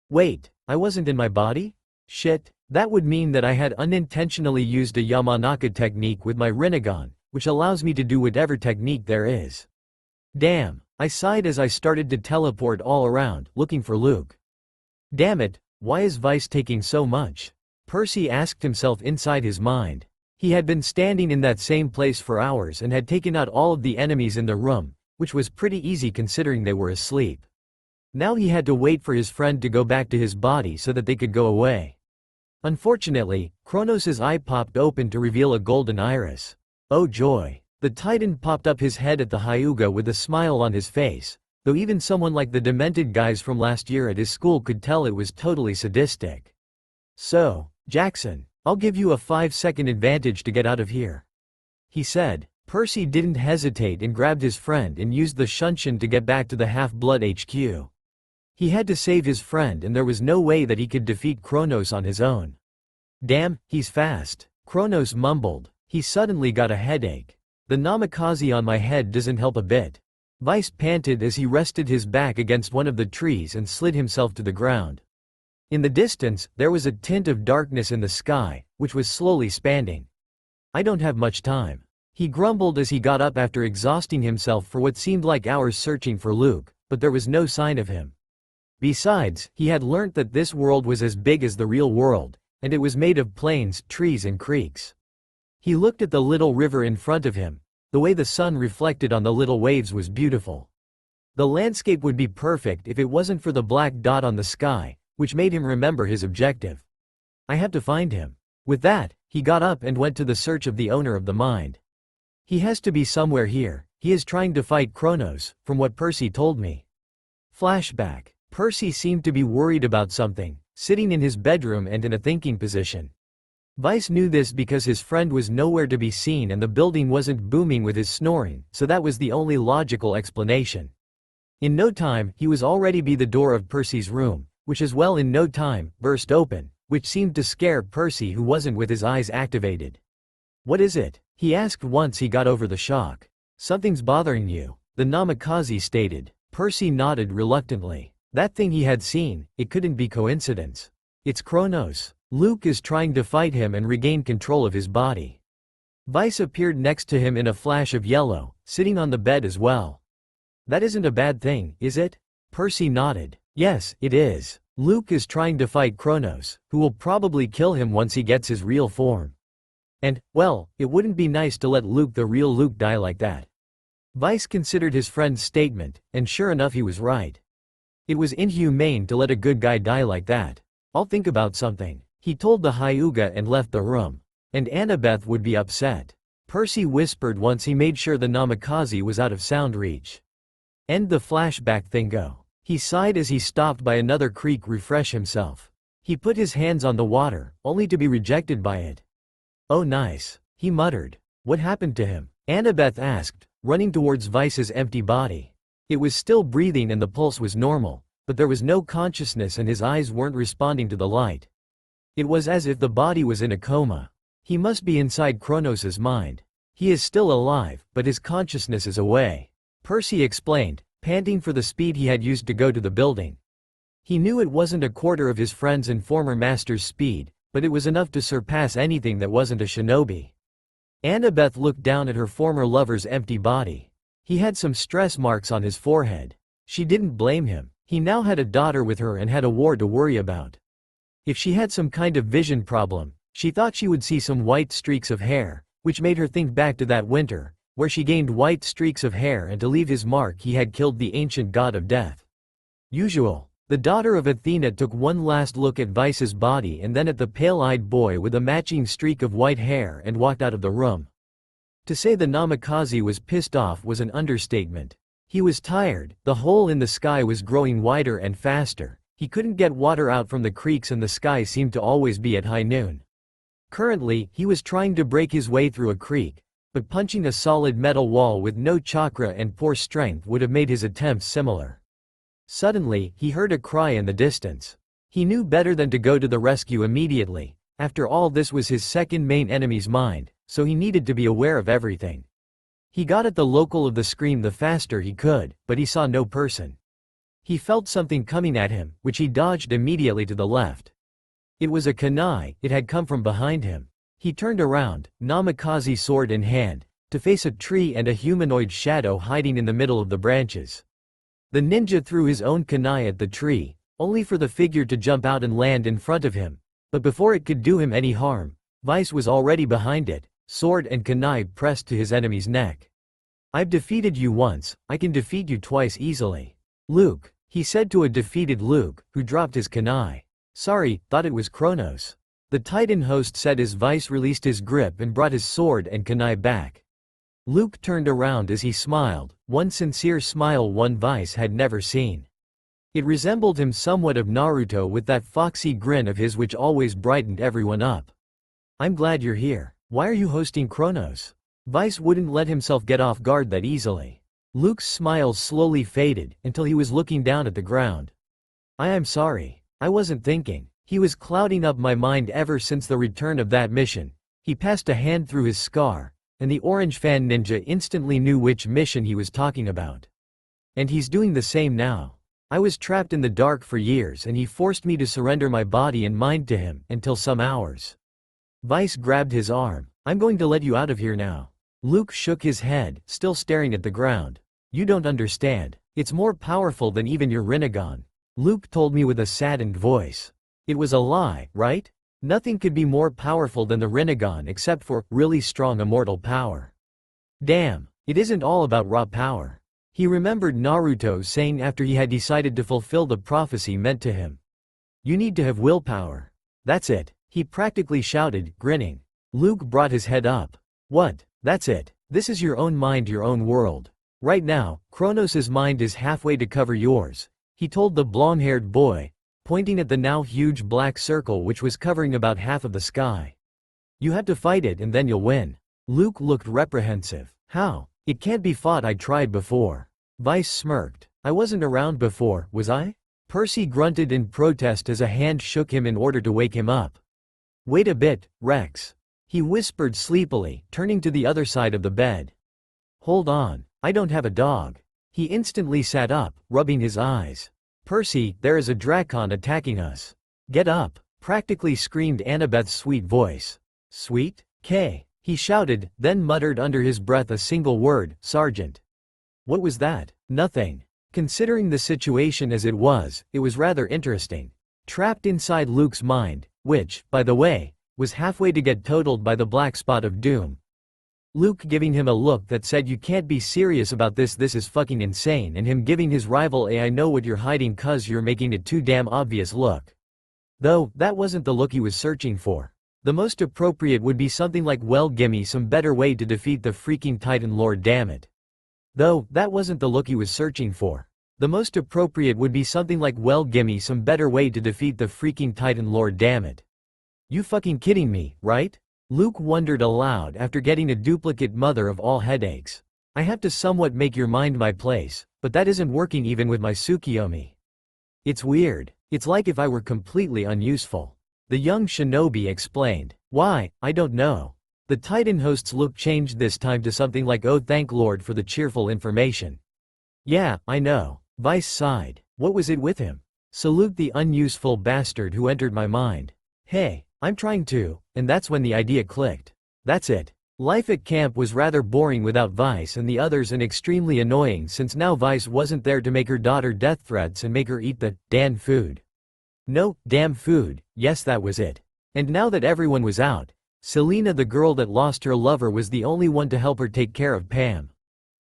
Speaker 1: Wait, I wasn't in my body? Shit, that would mean that I had unintentionally used a Yamanaka technique with my Rinnegan, which allows me to do whatever technique there is. Damn, I sighed as I started to teleport all around, looking for Luke. Damn it, why is Vice taking so much? Percy asked himself inside his mind. He had been standing in that same place for hours and had taken out all of the enemies in the room, which was pretty easy considering they were asleep. Now he had to wait for his friend to go back to his body so that they could go away. Unfortunately, Kronos' eye popped open to reveal a golden iris. Oh joy! The Titan popped up his head at the Hyuga with a smile on his face, though even someone like the demented guys from last year at his school could tell it was totally sadistic. So, Jackson, I'll give you a 5-second advantage to get out of here, he said. Percy didn't hesitate and grabbed his friend and used the shunshin to get back to the Half-Blood HQ. He had to save his friend and there was no way that he could defeat Kronos on his own. Damn, he's fast, Kronos mumbled. He suddenly got a headache. The namikaze on my head doesn't help a bit. Vice panted as he rested his back against one of the trees and slid himself to the ground. In the distance, there was a tint of darkness in the sky, which was slowly expanding. I don't have much time, he grumbled as he got up after exhausting himself for what seemed like hours searching for Luke, but there was no sign of him. Besides, he had learnt that this world was as big as the real world, and it was made of plains, trees and creeks. He looked at the little river in front of him. The way the sun reflected on the little waves was beautiful. The landscape would be perfect if it wasn't for the black dot on the sky, which made him remember his objective. I have to find him. With that, he got up and went to the search of the owner of the mind. He has to be somewhere here. He is trying to fight Kronos, from what Percy told me. Flashback. Percy seemed to be worried about something, sitting in his bedroom and in a thinking position. Vice knew this because his friend was nowhere to be seen and the building wasn't booming with his snoring, so that was the only logical explanation. In no time, he was already by the door of Percy's room, which as well in no time, burst open, which seemed to scare Percy who wasn't with his eyes activated. What is it? He asked once he got over the shock. Something's bothering you, the namikaze stated. Percy nodded reluctantly. That thing he had seen, it couldn't be coincidence. It's Kronos. Luke is trying to fight him and regain control of his body. Vice appeared next to him in a flash of yellow, sitting on the bed as well. That isn't a bad thing, is it? Percy nodded. Yes, it is. Luke is trying to fight Kronos, who will probably kill him once he gets his real form. And, well, it wouldn't be nice to let Luke, the real Luke, die like that. Vice considered his friend's statement, and sure enough he was right. It was inhumane to let a good guy die like that. I'll think about something. He told the Hyuga and left the room. And Annabeth would be upset. Percy whispered once he made sure the namikaze was out of sound reach. End the flashback thingo. He sighed as he stopped by another creek refresh himself. He put his hands on the water, only to be rejected by it. Oh nice, he muttered. What happened to him? Annabeth asked, running towards Vice's empty body. It was still breathing and the pulse was normal, but there was no consciousness and his eyes weren't responding to the light. It was as if the body was in a coma. He must be inside Kronos' mind. He is still alive, but his consciousness is away. Percy explained, panting for the speed he had used to go to the building. He knew it wasn't a quarter of his friend's and former master's speed, but it was enough to surpass anything that wasn't a shinobi. Annabeth looked down at her former lover's empty body. He had some stress marks on his forehead. She didn't blame him. He now had a daughter with her and had a war to worry about. If she had some kind of vision problem, she thought she would see some white streaks of hair, which made her think back to that winter, where she gained white streaks of hair and to leave his mark he had killed the ancient god of death. Usual. The daughter of Athena took one last look at Vice's body and then at the pale-eyed boy with a matching streak of white hair and walked out of the room. To say the Namikaze was pissed off was an understatement. He was tired, the hole in the sky was growing wider and faster, he couldn't get water out from the creeks and the sky seemed to always be at high noon. Currently, he was trying to break his way through a creek, but punching a solid metal wall with no chakra and poor strength would have made his attempts similar. Suddenly, he heard a cry in the distance. He knew better than to go to the rescue immediately. After all, this was his second main enemy's mind, so he needed to be aware of everything. He got at the local of the scream the faster he could, but he saw no person. He felt something coming at him, which he dodged immediately to the left. It was a kunai, it had come from behind him. He turned around, Namikaze sword in hand, to face a tree and a humanoid shadow hiding in the middle of the branches. The ninja threw his own kunai at the tree, only for the figure to jump out and land in front of him. But before it could do him any harm, Vice was already behind it, sword and kunai pressed to his enemy's neck. "I've defeated you once, I can defeat you twice easily. Luke," he said to a defeated Luke, who dropped his kunai. "Sorry, thought it was Kronos." The Titan host said as Vice released his grip and brought his sword and kunai back. Luke turned around as he smiled, one sincere smile one Vice had never seen. It resembled him somewhat of Naruto with that foxy grin of his which always brightened everyone up. "I'm glad you're here. Why are you hosting Kronos?" Vice wouldn't let himself get off guard that easily. Luke's smile slowly faded, until he was looking down at the ground. "I am sorry. I wasn't thinking." He was clouding up my mind ever since the return of that mission. He passed a hand through his scar, and the orange fan ninja instantly knew which mission he was talking about. And he's doing the same now. I was trapped in the dark for years and he forced me to surrender my body and mind to him, until some hours. Vice grabbed his arm. "I'm going to let you out of here now." Luke shook his head, still staring at the ground. "You don't understand. It's more powerful than even your Rinnegan," Luke told me with a saddened voice. It was a lie, right? Nothing could be more powerful than the Rinnegan except for really strong immortal power. Damn, it isn't all about raw power. He remembered Naruto saying after he had decided to fulfill the prophecy meant to him. "You need to have willpower. That's it," he practically shouted, grinning. Luke brought his head up. "What? That's it. This is your own mind, your own world. Right now, Kronos' mind is halfway to cover yours," he told the blonde-haired boy, pointing at the now huge black circle which was covering about half of the sky. "You have to fight it and then you'll win." Luke looked reprehensive. "How? It can't be fought, I tried before." Vice smirked. "I wasn't around before, was I?" Percy grunted in protest as a hand shook him in order to wake him up. "Wait a bit, Rex," he whispered sleepily, turning to the other side of the bed. "Hold on, I don't have a dog." He instantly sat up, rubbing his eyes. "Percy, there is a Drakon attacking us. Get up," practically screamed Annabeth's sweet voice. "Sweet? K," he shouted, then muttered under his breath a single word, "Sergeant." What was that? Nothing. Considering the situation as it was rather interesting. Trapped inside Luke's mind, which, by the way, was halfway to get totaled by the black spot of doom. Luke giving him a look that said you can't be serious about this is fucking insane, and him giving his rival a "I know what you're hiding cuz you're making it too damn obvious" look. Though, that wasn't the look he was searching for. The most appropriate would be something like "Well, gimme some better way to defeat the freaking Titan Lord, dammit." Though, that wasn't the look he was searching for. The most appropriate would be something like "Well, gimme some better way to defeat the freaking Titan Lord, dammit." You fucking kidding me, right? Luke wondered aloud after getting a duplicate mother of all headaches. I have to somewhat make your mind my place, but that isn't working even with my Tsukiyomi. It's weird. It's like if I were completely unuseful. The young shinobi explained. Why, I don't know. The Titan host's look changed this time to something like "Oh, thank Lord for the cheerful information." Yeah, I know. Vice sighed. What was it with him? Salute the unuseful bastard who entered my mind. Hey, I'm trying to, and that's when the idea clicked. That's it. Life at camp was rather boring without Vice and the others, and extremely annoying since now Vice wasn't there to make her daughter death threats and make her eat the damn food. No, damn food, yes that was it. And now that everyone was out, Selena, the girl that lost her lover, was the only one to help her take care of Pam.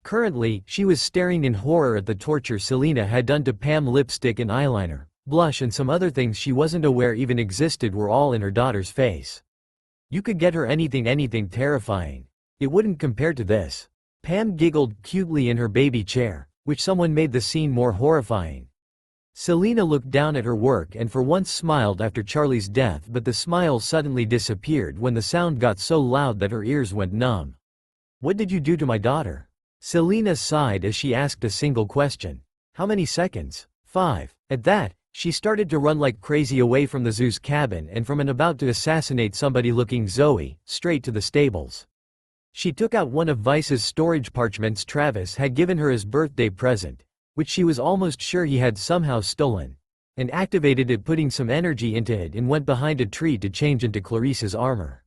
Speaker 1: Currently, she was staring in horror at the torture Selena had done to Pam. Lipstick and eyeliner, blush and some other things she wasn't aware even existed were all in her daughter's face. You could get her anything terrifying. It wouldn't compare to this. Pam giggled cutely in her baby chair, which someone made the scene more horrifying. Selena looked down at her work and for once smiled after Charlie's death, but the smile suddenly disappeared when the sound got so loud that her ears went numb. What did you do to my daughter? Selena sighed as she asked a single question. How many seconds? 5. At that, she started to run like crazy away from the zoo's cabin and from an about to assassinate somebody looking Zoe, straight to the stables. She took out one of Vice's storage parchments Travis had given her as birthday present, which she was almost sure he had somehow stolen, and activated it, putting some energy into it, and went behind a tree to change into Clarice's armor.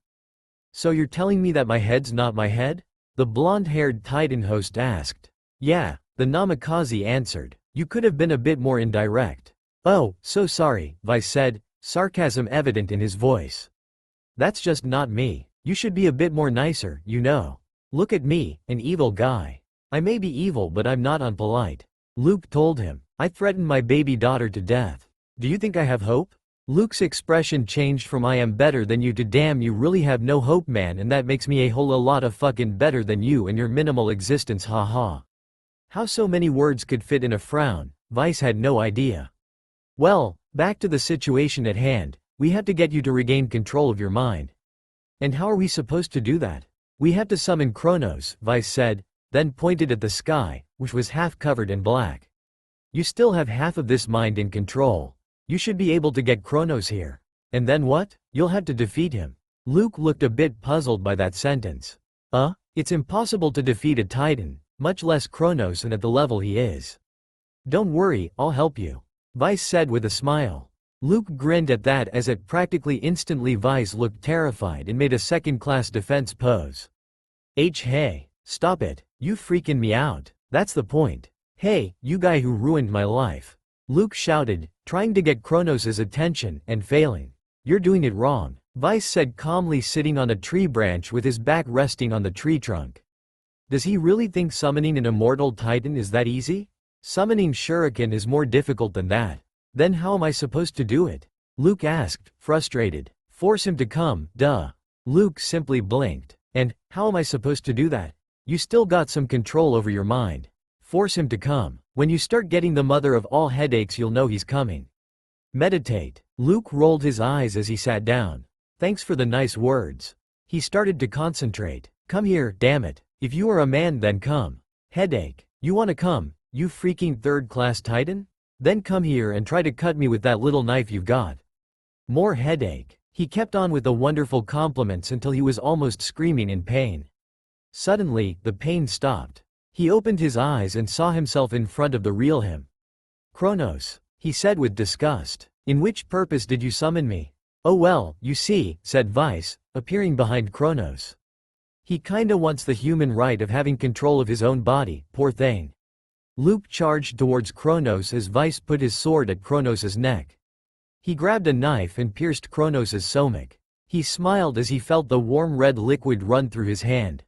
Speaker 1: So you're telling me that my head's not my head? The blonde-haired Titan host asked. Yeah, the Namikaze answered. You could have been a bit more indirect. Oh, so sorry, Vice said, sarcasm evident in his voice. That's just not me. You should be a bit more nicer, you know. Look at me, an evil guy. I may be evil but I'm not unpolite. Luke told him. I threatened my baby daughter to death. Do you think I have hope? Luke's expression changed from I am better than you to damn, you really have no hope man, and that makes me a whole lot of fucking better than you and your minimal existence, haha. How so many words could fit in a frown, Vice had no idea. Well, back to the situation at hand, we have to get you to regain control of your mind. And how are we supposed to do that? We have to summon Kronos, Vice said, then pointed at the sky, which was half covered in black. You still have half of this mind in control. You should be able to get Kronos here. And then what? You'll have to defeat him. Luke looked a bit puzzled by that sentence. It's impossible to defeat a Titan, much less Kronos, and at the level he is. Don't worry, I'll help you, Vice said with a smile. Luke grinned at that as it practically instantly Vice looked terrified and made a second-class defense pose. Hey, stop it, you freaking me out, that's the point. Hey, you guy who ruined my life. Luke shouted, trying to get Kronos' attention, and failing. You're doing it wrong, Vice said calmly, sitting on a tree branch with his back resting on the tree trunk. Does he really think summoning an immortal Titan is that easy? Summoning Shuriken is more difficult than that. Then how am I supposed to do it? Luke asked, frustrated. Force him to come, duh. Luke simply blinked. And, how am I supposed to do that? You still got some control over your mind. Force him to come. When you start getting the mother of all headaches, you'll know he's coming. Meditate. Luke rolled his eyes as he sat down. Thanks for the nice words. He started to concentrate. Come here, damn it. If you are a man, then come. Headache. You wanna come, you freaking third-class Titan? Then come here and try to cut me with that little knife you've got. More headache. He kept on with the wonderful compliments until he was almost screaming in pain. Suddenly, the pain stopped. He opened his eyes and saw himself in front of the real him. Kronos, he said with disgust. In which purpose did you summon me? Oh well, you see, said Vice, appearing behind Kronos. He kinda wants the human right of having control of his own body, poor thing. Luke charged towards Kronos as Vice put his sword at Kronos' neck. He grabbed a knife and pierced Kronos' stomach. He smiled as he felt the warm red liquid run through his hand.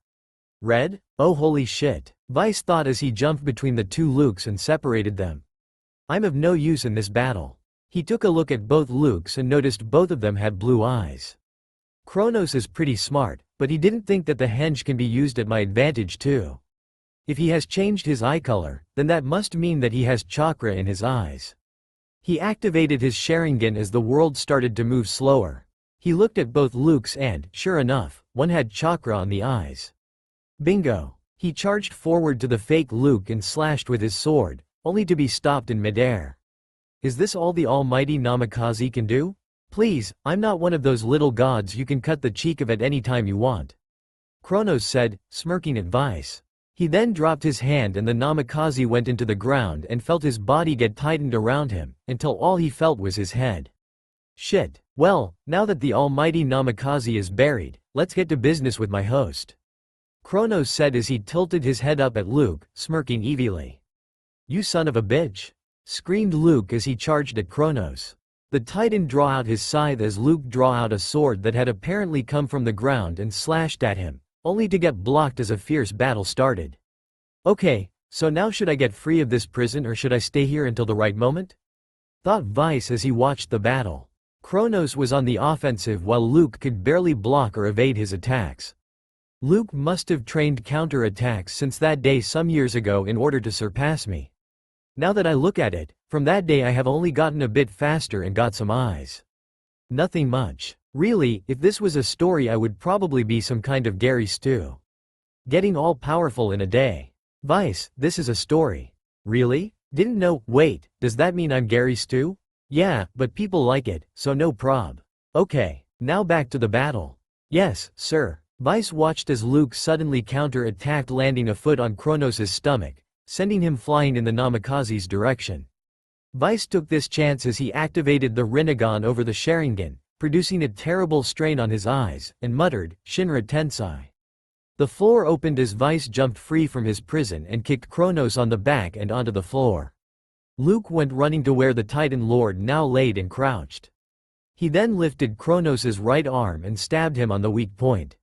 Speaker 1: Red? Oh holy shit, Vice thought as he jumped between the two Lukes and separated them. I'm of no use in this battle. He took a look at both Lukes and noticed both of them had blue eyes. Kronos is pretty smart, but he didn't think that the henge can be used at my advantage too. If he has changed his eye color, then that must mean that he has chakra in his eyes. He activated his Sharingan as the world started to move slower. He looked at both Lukes and, sure enough, one had chakra on the eyes. Bingo! He charged forward to the fake Luke and slashed with his sword, only to be stopped in midair. Is this all the almighty Namikaze can do? Please, I'm not one of those little gods you can cut the cheek of at any time you want. Kronos said, smirking at Vice. He then dropped his hand and the namikaze went into the ground and felt his body get tightened around him, until all he felt was his head. Shit. Well, now that the almighty namikaze is buried, let's get to business with my host. Kronos said as he tilted his head up at Luke, smirking evilly. You son of a bitch! Screamed Luke as he charged at Kronos. The Titan draw out his scythe as Luke draw out a sword that had apparently come from the ground and slashed at him, only to get blocked as a fierce battle started. Okay, so now should I get free of this prison or should I stay here until the right moment? Thought Vice as he watched the battle. Kronos was on the offensive while Luke could barely block or evade his attacks. Luke must have trained counter-attacks since that day some years ago in order to surpass me. Now that I look at it, from that day I have only gotten a bit faster and got some eyes. Nothing much. Really, if this was a story I would probably be some kind of Gary Stu. Getting all powerful in a day. Vice, this is a story. Really? Didn't know. Wait, does that mean I'm Gary Stu? Yeah, but people like it, so no prob. Okay, now back to the battle. Yes, sir. Vice watched as Luke suddenly counter-attacked, landing a foot on Kronos' stomach, sending him flying in the namikaze's direction. Vice took this chance as he activated the Rinnegan over the Sharingan, producing a terrible strain on his eyes, and muttered, Shinra Tensai. The floor opened as Vice jumped free from his prison and kicked Kronos on the back and onto the floor. Luke went running to where the Titan Lord now laid and crouched. He then lifted Kronos' right arm and stabbed him on the weak point.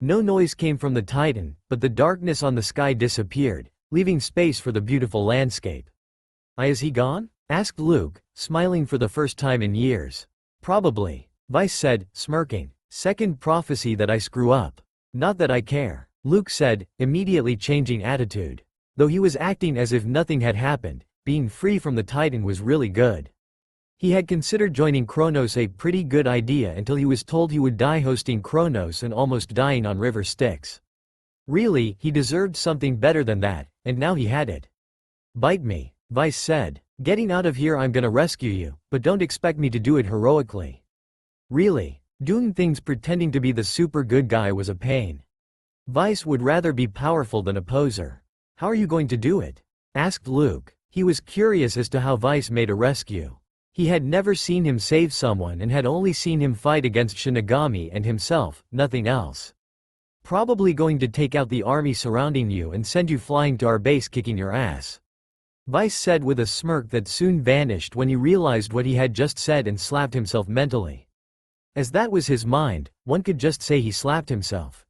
Speaker 1: No noise came from the Titan, but the darkness on the sky disappeared, leaving space for the beautiful landscape. Is he gone? Asked Luke, smiling for the first time in years. Probably. Vice said, smirking. Second prophecy that I screw up. Not that I care. Luke said, immediately changing attitude. Though he was acting as if nothing had happened, being free from the Titan was really good. He had considered joining Kronos a pretty good idea until he was told he would die hosting Kronos and almost dying on River Styx. Really, he deserved something better than that, and now he had it. Bite me, Vice said. Getting out of here I'm gonna rescue you, but don't expect me to do it heroically. Really, doing things pretending to be the super good guy was a pain. Vice would rather be powerful than a poser. How are you going to do it? Asked Luke. He was curious as to how Vice made a rescue. He had never seen him save someone and had only seen him fight against Shinigami and himself, nothing else. Probably going to take out the army surrounding you and send you flying to our base kicking your ass. Vice said with a smirk that soon vanished when he realized what he had just said and slapped himself mentally. As that was his mind, one could just say he slapped himself.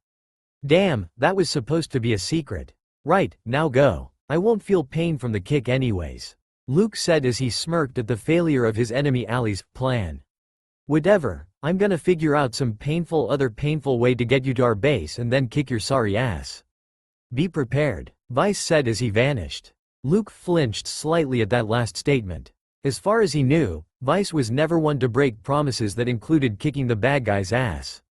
Speaker 1: Damn, that was supposed to be a secret. Right, now go. I won't feel pain from the kick anyways. Luke said as he smirked at the failure of his enemy Ali's plan. Whatever, I'm gonna figure out some other painful way to get you to our base and then kick your sorry ass. Be prepared, Vice said as he vanished. Luke flinched slightly at that last statement. As far as he knew, Vice was never one to break promises that included kicking the bad guy's ass.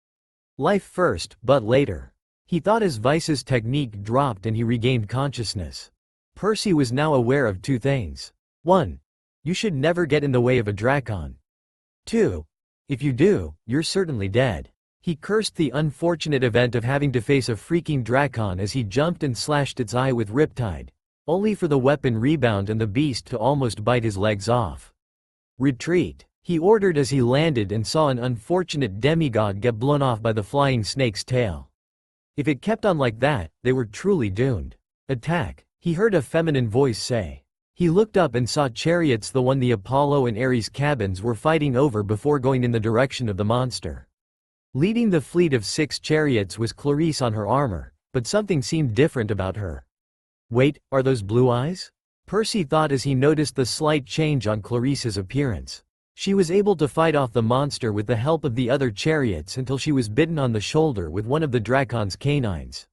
Speaker 1: Life first, but later. He thought as Vice's technique dropped and he regained consciousness. Percy was now aware of two things. 1. You should never get in the way of a Drakon. 2. If you do, you're certainly dead. He cursed the unfortunate event of having to face a freaking Drakon as he jumped and slashed its eye with Riptide, only for the weapon rebound and the beast to almost bite his legs off. Retreat, he ordered as he landed and saw an unfortunate demigod get blown off by the flying snake's tail. If it kept on like that, they were truly doomed. Attack, he heard a feminine voice say. He looked up and saw chariots, the one the Apollo and Ares cabins were fighting over before going in the direction of the monster. Leading the fleet of 6 chariots was Clarisse on her armor, but something seemed different about her. Wait, are those blue eyes? Percy thought as he noticed the slight change on Clarisse's appearance. She was able to fight off the monster with the help of the other chariots until she was bitten on the shoulder with one of the Drakon's canines.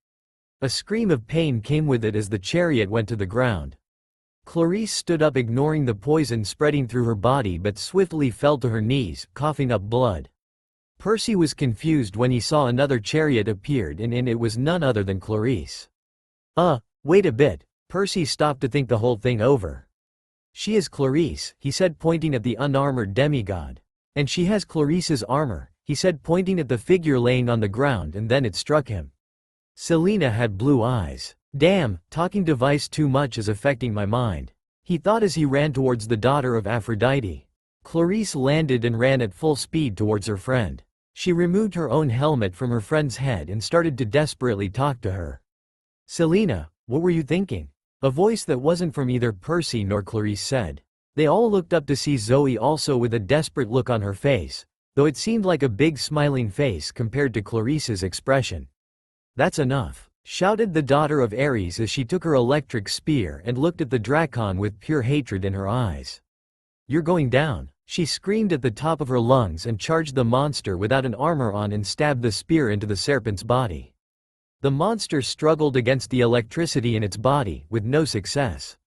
Speaker 1: A scream of pain came with it as the chariot went to the ground. Clarisse stood up, ignoring the poison spreading through her body, but swiftly fell to her knees, coughing up blood. Percy was confused when he saw another chariot appeared and in it was none other than Clarisse. Wait a bit, Percy stopped to think the whole thing over. She is Clarisse, he said, pointing at the unarmored demigod. And she has Clarisse's armor, he said, pointing at the figure laying on the ground, and then it struck him. Selena had blue eyes. Damn, talking to Vice too much is affecting my mind, he thought as he ran towards the daughter of Aphrodite. Clarice landed and ran at full speed towards her friend. She removed her own helmet from her friend's head and started to desperately talk to her. Selena, what were you thinking? A voice that wasn't from either Percy nor Clarice said. They all looked up to see Zoe also with a desperate look on her face, though it seemed like a big smiling face compared to Clarice's expression. That's enough, shouted the daughter of Ares as she took her electric spear and looked at the Drakon with pure hatred in her eyes. You're going down, she screamed at the top of her lungs and charged the monster without an armor on and stabbed the spear into the serpent's body. The monster struggled against the electricity in its body, with no success.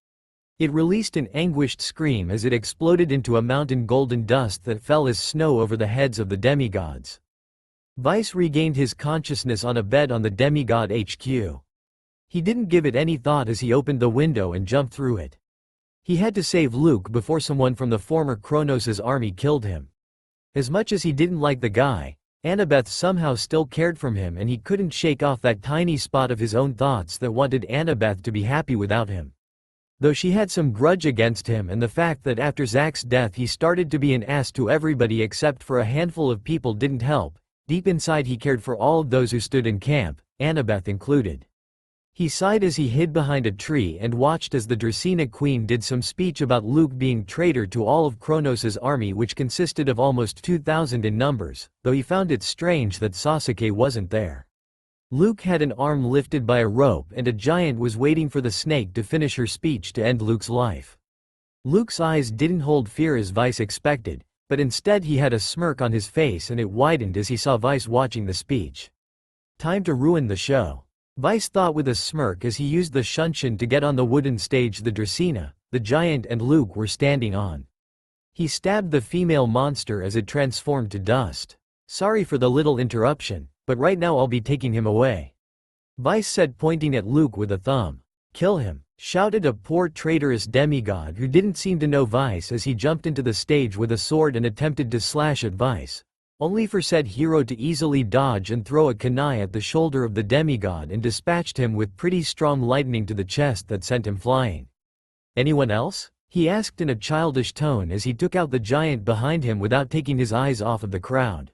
Speaker 1: It released an anguished scream as it exploded into a mountain golden dust that fell as snow over the heads of the demigods. Vice regained his consciousness on a bed on the demigod HQ. He didn't give it any thought as he opened the window and jumped through it. He had to save Luke before someone from the former Kronos' army killed him. As much as he didn't like the guy, Annabeth somehow still cared for him, and he couldn't shake off that tiny spot of his own thoughts that wanted Annabeth to be happy without him. Though she had some grudge against him and the fact that after Zack's death he started to be an ass to everybody except for a handful of people didn't help, deep inside he cared for all of those who stood in camp, Annabeth included. He sighed as he hid behind a tree and watched as the Dracena Queen did some speech about Luke being traitor to all of Kronos' army, which consisted of almost 2,000 in numbers, though he found it strange that Sasuke wasn't there. Luke had an arm lifted by a rope and a giant was waiting for the snake to finish her speech to end Luke's life. Luke's eyes didn't hold fear as Vice expected, but instead he had a smirk on his face and it widened as he saw Vice watching the speech. Time to ruin the show, Vice thought with a smirk as he used the shunshin to get on the wooden stage the Dracena, the giant and Luke were standing on. He stabbed the female monster as it transformed to dust. Sorry for the little interruption, but right now I'll be taking him away, Vice said, pointing at Luke with a thumb. Kill him, shouted a poor traitorous demigod who didn't seem to know Vice as he jumped into the stage with a sword and attempted to slash at Vice, only for said hero to easily dodge and throw a kunai at the shoulder of the demigod and dispatched him with pretty strong lightning to the chest that sent him flying. Anyone else? He asked in a childish tone as he took out the giant behind him without taking his eyes off of the crowd.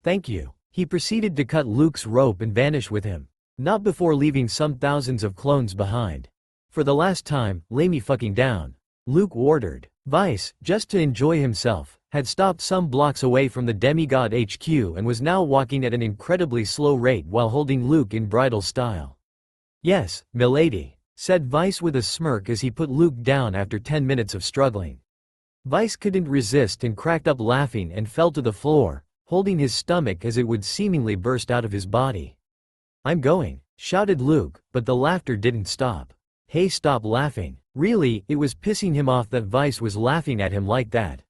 Speaker 1: Thank you. He proceeded to cut Luke's rope and vanish with him, not before leaving some thousands of clones behind. For the last time, lay me fucking down, Luke ordered. Vice, just to enjoy himself, had stopped some blocks away from the demigod HQ and was now walking at an incredibly slow rate while holding Luke in bridal style. Yes, milady, said Vice with a smirk as he put Luke down after 10 minutes of struggling. Vice couldn't resist and cracked up laughing and fell to the floor, holding his stomach as it would seemingly burst out of his body. I'm going, shouted Luke, but the laughter didn't stop. Hey, stop laughing. Really, it was pissing him off that Vice was laughing at him like that.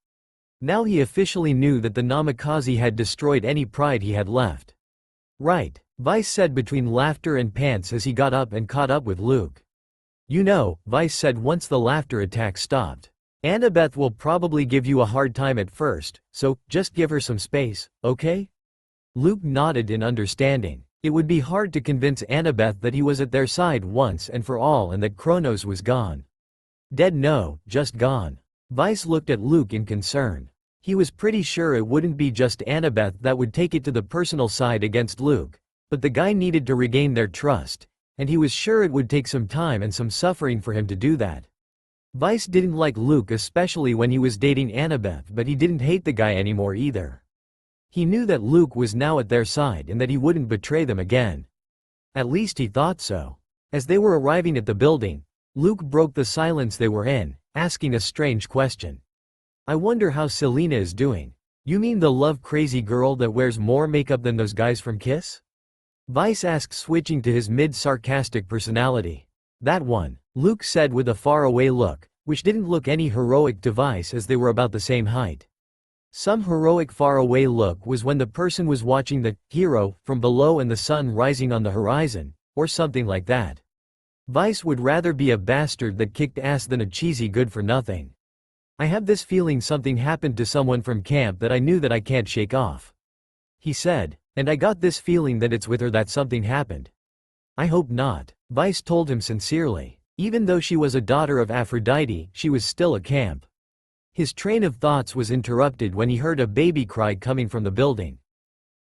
Speaker 1: Now he officially knew that the Namikaze had destroyed any pride he had left. Right, Vice said between laughter and pants as he got up and caught up with Luke. You know, Vice said once the laughter attack stopped. Annabeth will probably give you a hard time at first, so just give her some space, okay? Luke nodded in understanding. It would be hard to convince Annabeth that he was at their side once and for all and that Kronos was gone. Dead? No, just gone. Vice looked at Luke in concern. He was pretty sure it wouldn't be just Annabeth that would take it to the personal side against Luke, but the guy needed to regain their trust, and he was sure it would take some time and some suffering for him to do that. Vice didn't like Luke especially when he was dating Annabeth, but he didn't hate the guy anymore either. He knew that Luke was now at their side and that he wouldn't betray them again. At least he thought so. As they were arriving at the building, Luke broke the silence they were in, asking a strange question. I wonder how Selena is doing. You mean the love-crazy girl that wears more makeup than those guys from Kiss? Vice asked, switching to his mid-sarcastic personality. That one, Luke said with a faraway look, which didn't look any heroic to Vice as they were about the same height. Some heroic faraway look was when the person was watching the hero from below and the sun rising on the horizon, or something like that. Vice would rather be a bastard that kicked ass than a cheesy good-for-nothing. I have this feeling something happened to someone from camp that I knew that I can't shake off, he said, and I got this feeling that it's with her that something happened. I hope not, Vice told him sincerely. Even though she was a daughter of Aphrodite, she was still a camp. His train of thoughts was interrupted when he heard a baby cry coming from the building.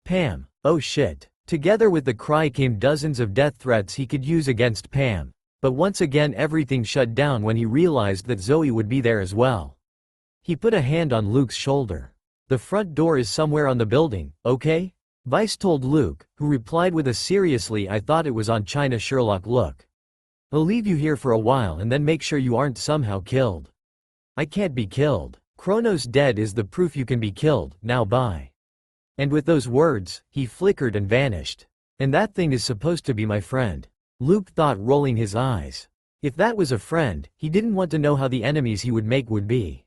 Speaker 1: Pam. Oh shit. Together with the cry came dozens of death threats he could use against Pam. But once again everything shut down when he realized that Zoe would be there as well. He put a hand on Luke's shoulder. The front door is somewhere on the building, okay? Vice told Luke, who replied with a seriously I thought it was on China Sherlock look. I'll leave you here for a while and then make sure you aren't somehow killed. I can't be killed. Kronos dead is the proof you can be killed, now bye. And with those words, he flickered and vanished. And that thing is supposed to be my friend. Luke thought, rolling his eyes. If that was a friend, he didn't want to know how the enemies he would make would be.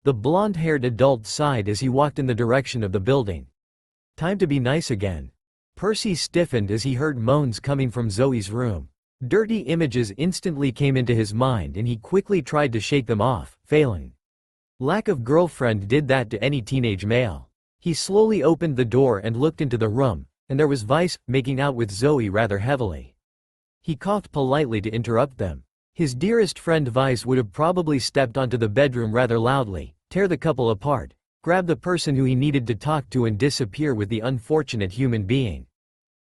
Speaker 1: The blonde-haired adult sighed as he walked in the direction of the building. Time to be nice again. Percy stiffened as he heard moans coming from Zoe's room. Dirty images instantly came into his mind and he quickly tried to shake them off, failing. Lack of girlfriend did that to any teenage male. He slowly opened the door and looked into the room, and there was Vice, making out with Zoe rather heavily. He coughed politely to interrupt them. His dearest friend Vice would have probably stepped onto the bedroom rather loudly, tear the couple apart, grab the person who he needed to talk to and disappear with the unfortunate human being.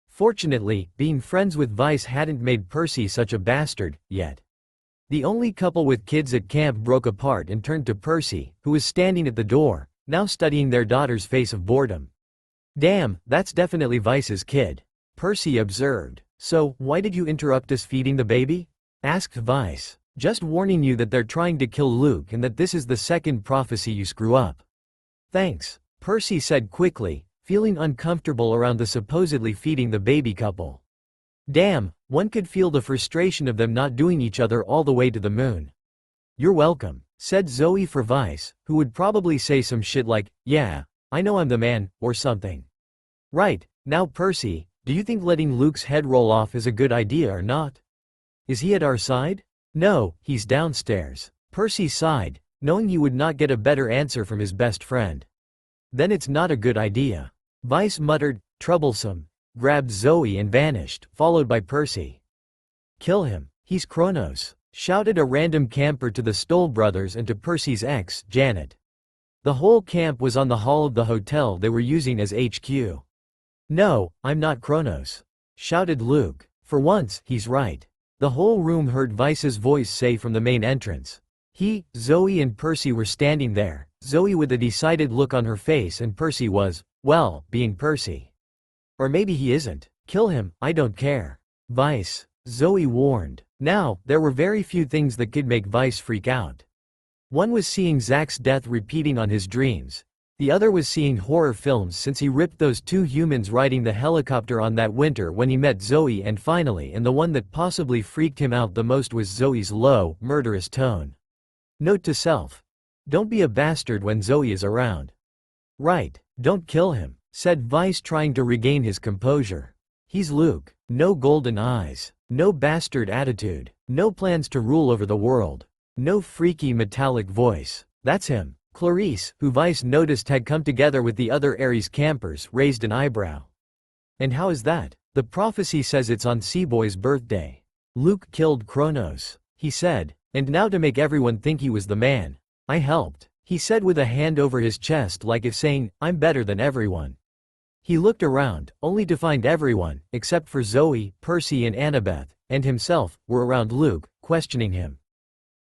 Speaker 1: Fortunately, being friends with Vice hadn't made Percy such a bastard, yet. The only couple with kids at camp broke apart and turned to Percy, who was standing at the door, now studying their daughter's face of boredom. Damn, that's definitely Vice's kid, Percy observed. So, why did you interrupt us feeding the baby? Asked Vice. Just warning you that they're trying to kill Luke and that this is the second prophecy you screw up. Thanks, Percy said quickly, feeling uncomfortable around the supposedly feeding the baby couple. Damn, one could feel the frustration of them not doing each other all the way to the moon. You're welcome, said Zoe for Vice, who would probably say some shit like, yeah, I know I'm the man, or something. Right, now Percy, do you think letting Luke's head roll off is a good idea or not? Is he at our side? No, he's downstairs. Percy sighed, knowing he would not get a better answer from his best friend. Then it's not a good idea. Vice muttered, troublesome, grabbed Zoe and vanished, followed by Percy. Kill him, he's Kronos, shouted a random camper to the Stoll brothers and to Percy's ex, Janet. The whole camp was on the hall of the hotel they were using as HQ. No, I'm not Kronos, shouted Luke. For once, he's right. The whole room heard Vice's voice say from the main entrance. He, Zoe and Percy were standing there, Zoe with a decided look on her face and Percy was, well, being Percy. Or maybe he isn't. Kill him, I don't care. Vice, Zoe warned. Now, there were very few things that could make Vice freak out. One was seeing Zach's death repeating on his dreams. The other was seeing horror films since he ripped those two humans riding the helicopter on that winter when he met Zoe, and finally, and the one that possibly freaked him out the most was Zoe's low, murderous tone. Note to self. Don't be a bastard when Zoe is around. Right, don't kill him, said Vice, trying to regain his composure. He's Luke. No golden eyes. No bastard attitude. No plans to rule over the world. No freaky metallic voice. That's him. Clarice, who Vice noticed had come together with the other Ares campers, raised an eyebrow. And how is that? The prophecy says it's on Seaboy's birthday. Luke killed Kronos, he said, and now to make everyone think he was the man, I helped, he said with a hand over his chest like if saying, I'm better than everyone. He looked around, only to find everyone, except for Zoe, Percy and Annabeth, and himself, were around Luke, questioning him.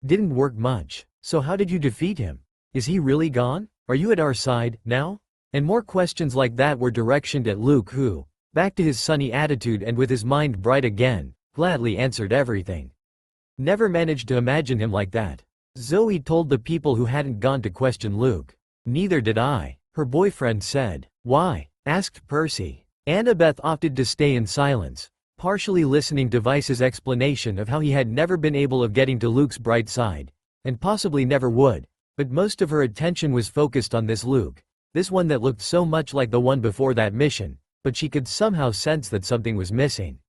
Speaker 1: Didn't work much. So how did you defeat him? Is he really gone? Are you at our side, now? And more questions like that were directioned at Luke, who, back to his sunny attitude and with his mind bright again, gladly answered everything. Never managed to imagine him like that. Zoe told the people who hadn't gone to question Luke. Neither did I, her boyfriend said. Why? Asked Percy. Annabeth opted to stay in silence, partially listening to Vice's explanation of how he had never been able of getting to Luke's bright side, and possibly never would, but most of her attention was focused on this Luke, this one that looked so much like the one before that mission, but she could somehow sense that something was missing.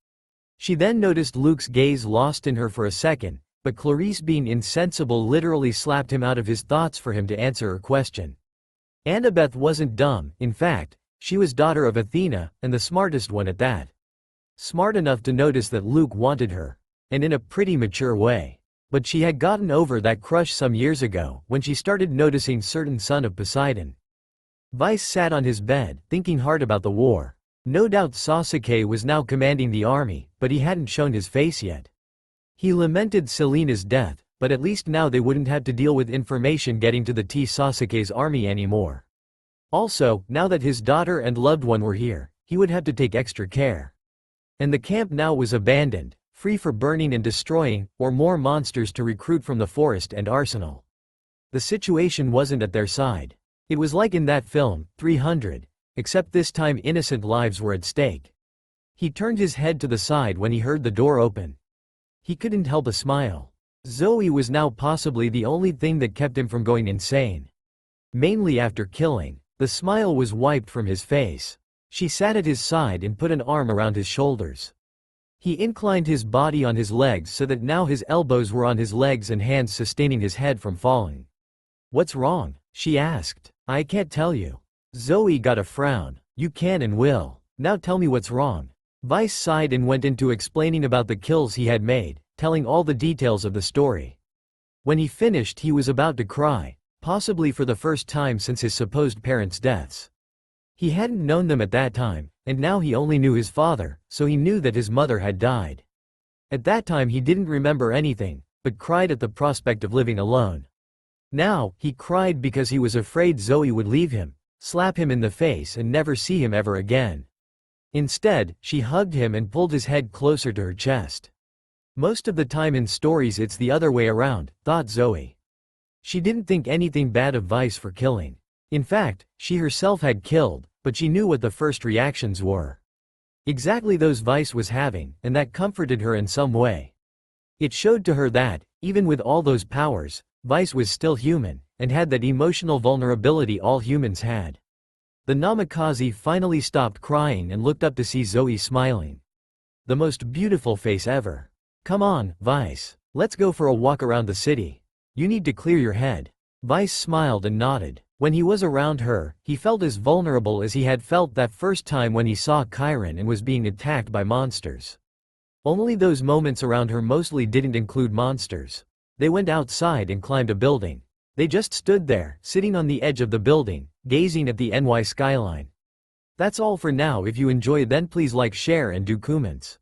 Speaker 1: She then noticed Luke's gaze lost in her for a second, but Clarice, being insensible, literally slapped him out of his thoughts for him to answer her question. Annabeth wasn't dumb, in fact, she was daughter of Athena, and the smartest one at that. smart enough to notice that Luke wanted her, and in a pretty mature way. But she had gotten over that crush some years ago when she started noticing certain son of Poseidon. Vice sat on his bed, thinking hard about the war. No doubt Sasuke was now commanding the army, but he hadn't shown his face yet. He lamented Selena's death, but at least now they wouldn't have to deal with information getting to the Sasuke's army anymore. Also, now that his daughter and loved one were here, he would have to take extra care. And the camp now was abandoned, free for burning and destroying, or more monsters to recruit from the forest and arsenal. The situation wasn't at their side. It was like in that film, 300, except this time innocent lives were at stake. He turned his head to the side when he heard the door open. He couldn't help a smile. Zoe was now possibly the only thing that kept him from going insane. Mainly after killing, the smile was wiped from his face. She sat at his side and put an arm around his shoulders. He inclined his body on his legs so that now his elbows were on his legs and hands sustaining his head from falling. "What's wrong?" she asked. "I can't tell you." Zoe got a frown. "You can and will. Now tell me what's wrong." Vice sighed and went into explaining about the kills he had made, telling all the details of the story. When he finished, he was about to cry, possibly for the first time since his supposed parents' deaths. He hadn't known them at that time, and now he only knew his father, so he knew that his mother had died. At that time he didn't remember anything, but cried at the prospect of living alone. Now, he cried because he was afraid Zoe would leave him, slap him in the face and never see him ever again. Instead, she hugged him and pulled his head closer to her chest. Most of the time in stories it's the other way around, thought Zoe. She didn't think anything bad of Vice for killing. In fact, she herself had killed, but she knew what the first reactions were. Exactly those Vice was having, and that comforted her in some way. It showed to her that, even with all those powers, Vice was still human, and had that emotional vulnerability all humans had. The Namikaze finally stopped crying and looked up to see Zoe smiling. The most beautiful face ever. "Come on, Vice. Let's go for a walk around the city. You need to clear your head." Vice smiled and nodded. When he was around her, he felt as vulnerable as he had felt that first time when he saw Chiron and was being attacked by monsters. Only those moments around her mostly didn't include monsters. They went outside and climbed a building. They just stood there, sitting on the edge of the building, gazing at the NY skyline. That's all for now. If you enjoy, then please like, share and do comments.